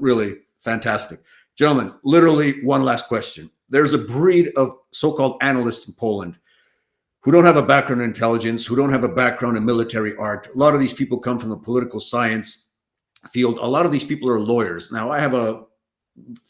Really fantastic. Gentlemen, literally one last question. There's a breed of so-called analysts in Poland who don't have a background in intelligence, who don't have a background in military art. A lot of these people come from the political science field. A lot of these people are lawyers. Now, I have a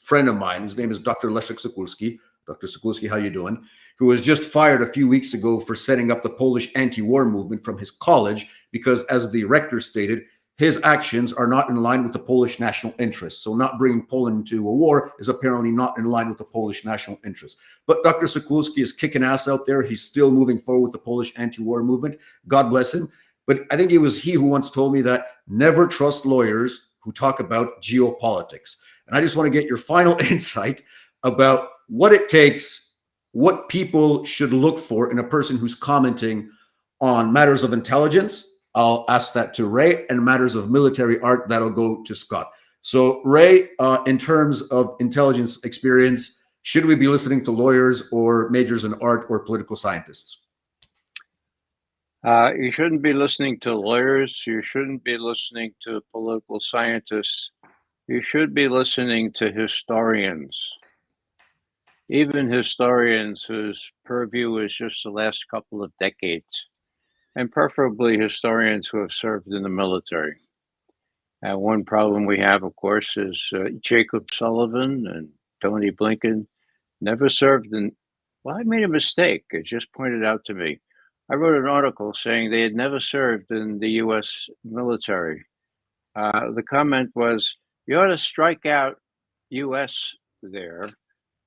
friend of mine, his name is Dr. Leszek Sokulski. Dr. Sokulski, how you doing? Who was just fired a few weeks ago for setting up the Polish anti-war movement from his college because, as the rector stated, his actions are not in line with the Polish national interest. So not bringing Poland into a war is apparently not in line with the Polish national interest. But Dr. Sokulski is kicking ass out there. He's still moving forward with the Polish anti-war movement. God bless him. But I think it was he who once told me that never trust lawyers who talk about geopolitics. And I just want to get your final insight about what it takes, what people should look for in a person who's commenting on matters of intelligence. I'll ask that to Ray, and matters of military art, that'll go to Scott. So Ray, in terms of intelligence experience, should we be listening to lawyers or majors in art or political scientists? You shouldn't be listening to lawyers. You shouldn't be listening to political scientists. You should be listening to historians. Even historians whose purview is just the last couple of decades, and preferably historians who have served in the military. One problem we have, of course, is Jacob Sullivan and Tony Blinken never served in, well, I made a mistake. It just pointed out to me. I wrote an article saying they had never served in the U.S. military. The comment was, you ought to strike out U.S. there,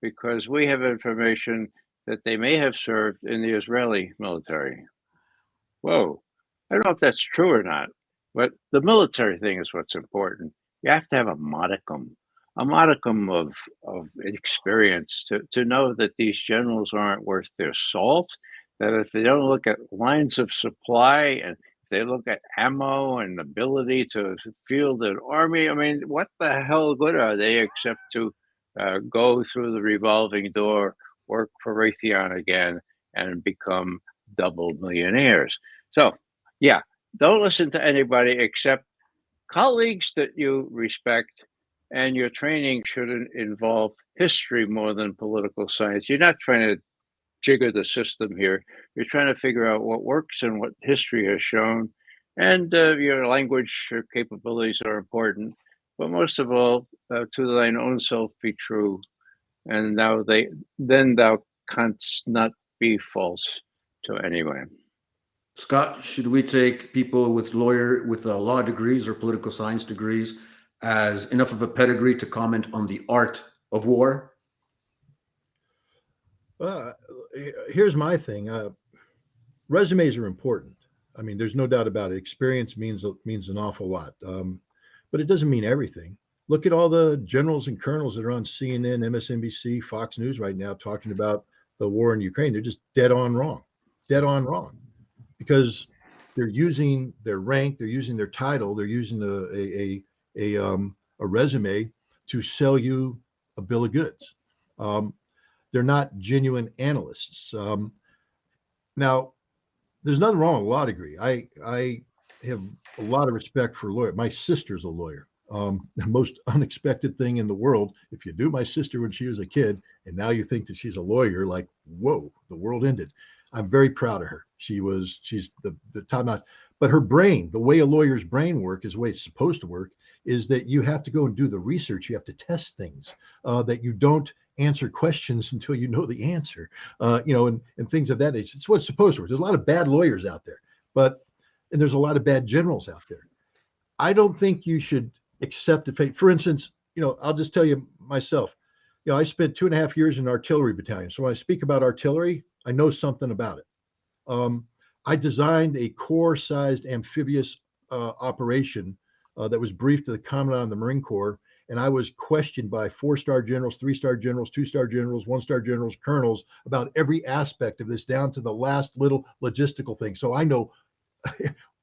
because we have information that they may have served in the Israeli military. Whoa, I don't know if that's true or not, but the military thing is what's important. You have to have a modicum of experience to know that these generals aren't worth their salt, that if they don't look at lines of supply and if they look at ammo and ability to field an army, I mean, what the hell good are they except to go through the revolving door, work for Raytheon again, and become double millionaires. So, yeah, don't listen to anybody except colleagues that you respect, and your training should involve history more than political science. You're not trying to jigger the system here. You're trying to figure out what works and what history has shown, and your language capabilities are important. But most of all, to thine own self be true, and then thou canst not be false to anyone. Scott, should we take people with law degrees or political science degrees as enough of a pedigree to comment on the art of war? Here's my thing. Resumes are important. I mean, there's no doubt about it. Experience means an awful lot, but it doesn't mean everything. Look at all the generals and colonels that are on CNN, MSNBC, Fox News right now talking about the war in Ukraine. They're just dead on wrong, because they're using their rank, they're using their title, they're using a resume to sell you a bill of goods. They're not genuine analysts. Now, there's nothing wrong with law degree. I have a lot of respect for lawyers. My sister's a lawyer. The most unexpected thing in the world. If you knew my sister when she was a kid, and now you think that she's a lawyer, like, whoa, the world ended. I'm very proud of her. She's the top notch. But her brain, the way a lawyer's brain works, is the way it's supposed to work, is that you have to go and do the research. You have to test things, that you don't answer questions until you know the answer, and things of that nature. It's what's supposed to work. There's a lot of bad lawyers out there, and there's a lot of bad generals out there. I don't think you should accept a fate. For instance, I'll just tell you myself, I spent 2.5 years in artillery battalion. So when I speak about artillery, I know something about it. I designed a corps-sized amphibious operation that was briefed to the commandant of the Marine Corps, and I was questioned by 4-star generals, 3-star generals, 2-star generals, 1-star generals, colonels about every aspect of this, down to the last little logistical thing. So I know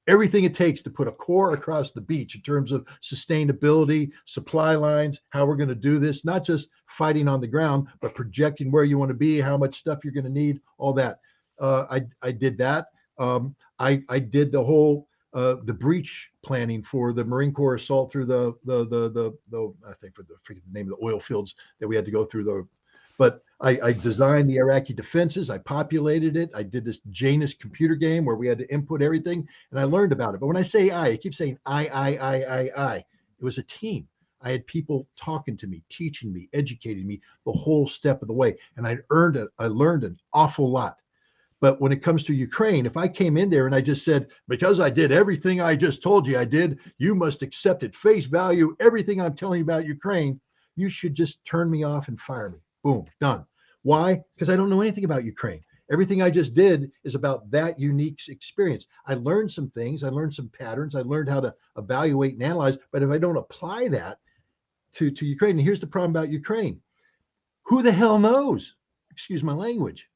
everything it takes to put a corps across the beach in terms of sustainability, supply lines, how we're going to do this, not just fighting on the ground, but projecting where you want to be, how much stuff you're going to need, all that. I did that. I did the whole the breach planning for the Marine Corps assault through the I think for the name of the oil fields that we had to go through. But I designed the Iraqi defenses. I populated it. I did this Janus computer game where we had to input everything, and I learned about it. But when I say I keep saying I. It was a team. I had people talking to me, teaching me, educating me the whole step of the way, and I learned an awful lot. But when it comes to Ukraine, if I came in there and I just said, because I did everything I just told you I did, you must accept at face value everything I'm telling you about Ukraine, you should just turn me off and fire me. Boom, done. Why? Because I don't know anything about Ukraine. Everything I just did is about that unique experience. I learned some things. I learned some patterns. I learned how to evaluate and analyze. But if I don't apply that to Ukraine, and here's the problem about Ukraine. Who the hell knows? Excuse my language.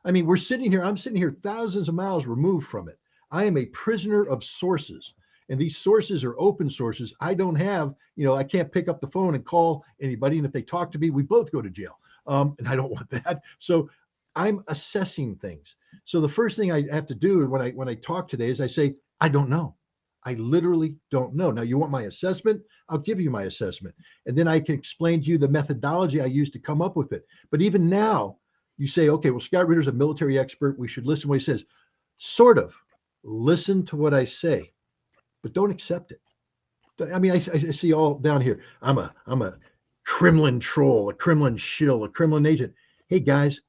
I mean, I'm sitting here thousands of miles removed from it. I am a prisoner of sources, and these sources are open sources. I don't have, I can't pick up the phone and call anybody. And if they talk to me, we both go to jail. And I don't want that. So I'm assessing things. So the first thing I have to do when I talk today is I say, I don't know. I literally don't know. Now, you want my assessment? I'll give you my assessment. And then I can explain to you the methodology I used to come up with it. But even now, you say, okay, well, Scott Ritter's a military expert. We should listen to what he says. Sort of. Listen to what I say, but don't accept it. I mean, I see all down here. I'm a Kremlin troll, a Kremlin shill, a Kremlin agent. Hey, guys,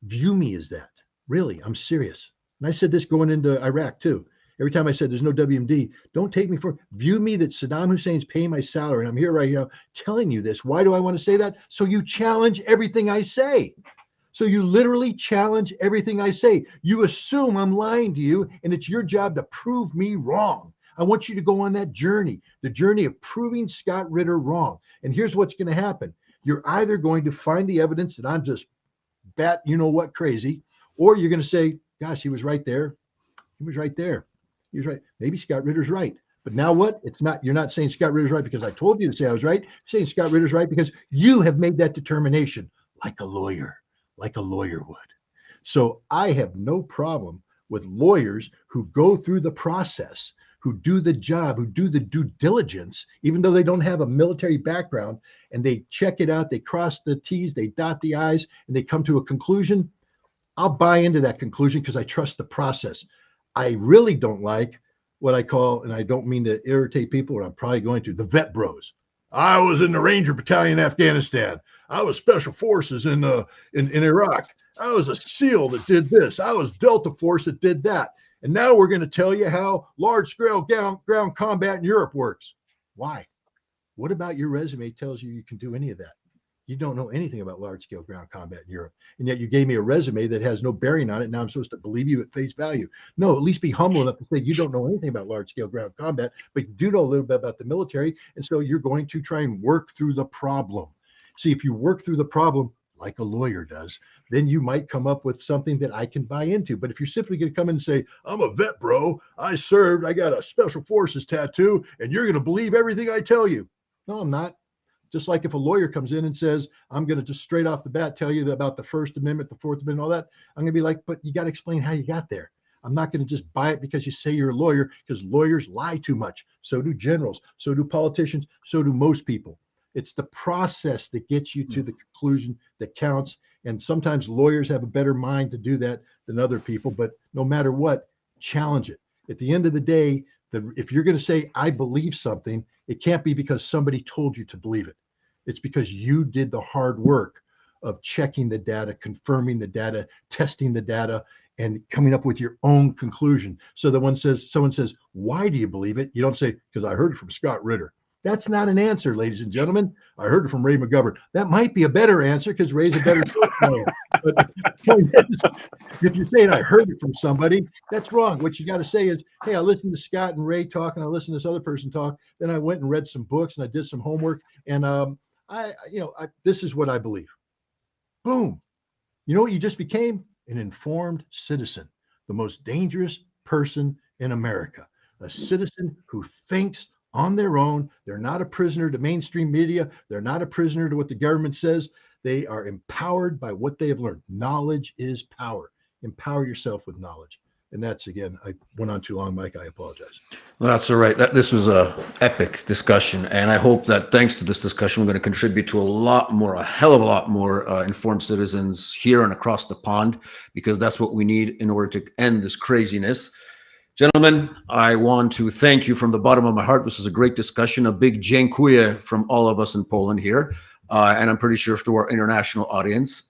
view me as that. Really, I'm serious. And I said this going into Iraq, too. Every time I said there's no WMD, don't take me for, view me that Saddam Hussein's paying my salary. And I'm here right now telling you this. Why do I want to say that? So you challenge everything I say. So you literally challenge everything I say. You assume I'm lying to you, and it's your job to prove me wrong. I want you to go on that journey, the journey of proving Scott Ritter wrong. And here's what's going to happen. You're either going to find the evidence that I'm just crazy, or you're going to say, gosh, he was right there. He was right there. He was right. Maybe Scott Ritter's right. But now what? You're not saying Scott Ritter's right because I told you to say I was right. You're saying Scott Ritter's right because you have made that determination like a lawyer would. So I have no problem with lawyers who go through the process, who do the job, who do the due diligence, even though they don't have a military background, and they check it out, they cross the T's, they dot the I's, and they come to a conclusion. I'll buy into that conclusion because I trust the process. I really don't like what I call, and I don't mean to irritate people, or I'm probably going to, the vet bros. I was in the Ranger Battalion in Afghanistan. I was Special Forces in Iraq. I was a SEAL that did this. I was Delta Force that did that. And now we're going to tell you how large-scale ground combat in Europe works. Why? What about your resume tells you can do any of that? You don't know anything about large-scale ground combat in Europe. And yet you gave me a resume that has no bearing on it. Now I'm supposed to believe you at face value. No, at least be humble enough to say you don't know anything about large-scale ground combat, but you do know a little bit about the military. And so you're going to try and work through the problem. See, if you work through the problem like a lawyer does, then you might come up with something that I can buy into. But if you're simply going to come in and say, I'm a vet, bro, I served, I got a Special Forces tattoo, and you're going to believe everything I tell you. No, I'm not. Just like if a lawyer comes in and says, I'm going to just straight off the bat tell you about the First Amendment, the Fourth Amendment, all that, I'm going to be like, but you got to explain how you got there. I'm not going to just buy it because you say you're a lawyer, because lawyers lie too much. So do generals, so do politicians, so do most people. It's the process that gets you to the conclusion that counts. And sometimes lawyers have a better mind to do that than other people. But no matter what, challenge it. At the end of the day, if you're going to say, I believe something, it can't be because somebody told you to believe it. It's because you did the hard work of checking the data, confirming the data, testing the data, and coming up with your own conclusion. So that when someone says, why do you believe it? You don't say, because I heard it from Scott Ritter. That's not an answer, ladies and gentlemen. I heard it from Ray McGovern. That might be a better answer because Ray's a better lawyer. But the point is, if you're saying I heard it from somebody, that's wrong. What you got to say is, hey, I listened to Scott and Ray talk, and I listened to this other person talk. Then I went and read some books and I did some homework, and this is what I believe. Boom. You know what you just became? An informed citizen, the most dangerous person in America, a citizen who thinks on their own. They're not a prisoner to mainstream media. They're not a prisoner to what the government says. They are empowered by what they have learned. Knowledge is power. Empower yourself with knowledge. And that's, again, I went on too long, Mike. I apologize. Well, that's all right. This was a epic discussion, and I hope that thanks to this discussion, we're going to contribute to a hell of a lot more informed citizens here and across the pond, because that's what we need in order to end this craziness. Gentlemen, I want to thank you from the bottom of my heart. This was a great discussion. A big dziękuję from all of us in Poland here, and I'm pretty sure to our international audience.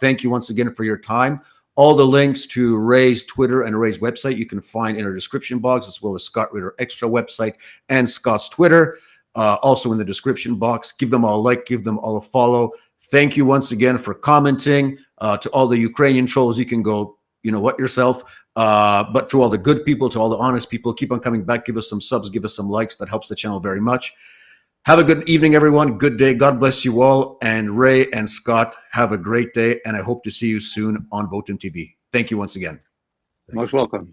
Thank you once again for your time. All the links to Ray's Twitter and Ray's website you can find in our description box, as well as Scott Ritter Extra website and Scott's Twitter, also in the description box. Give them all a like, give them all a follow. Thank you once again for commenting. To all the Ukrainian trolls, you can go, you know what, yourself. But to all the good people, to all the honest people, keep on coming back. Give us some subs, give us some likes. That helps the channel very much. Have a good evening, everyone. Good day. God bless you all. And Ray and Scott, have a great day. And I hope to see you soon on Votum TV. Thank you once again. Most welcome.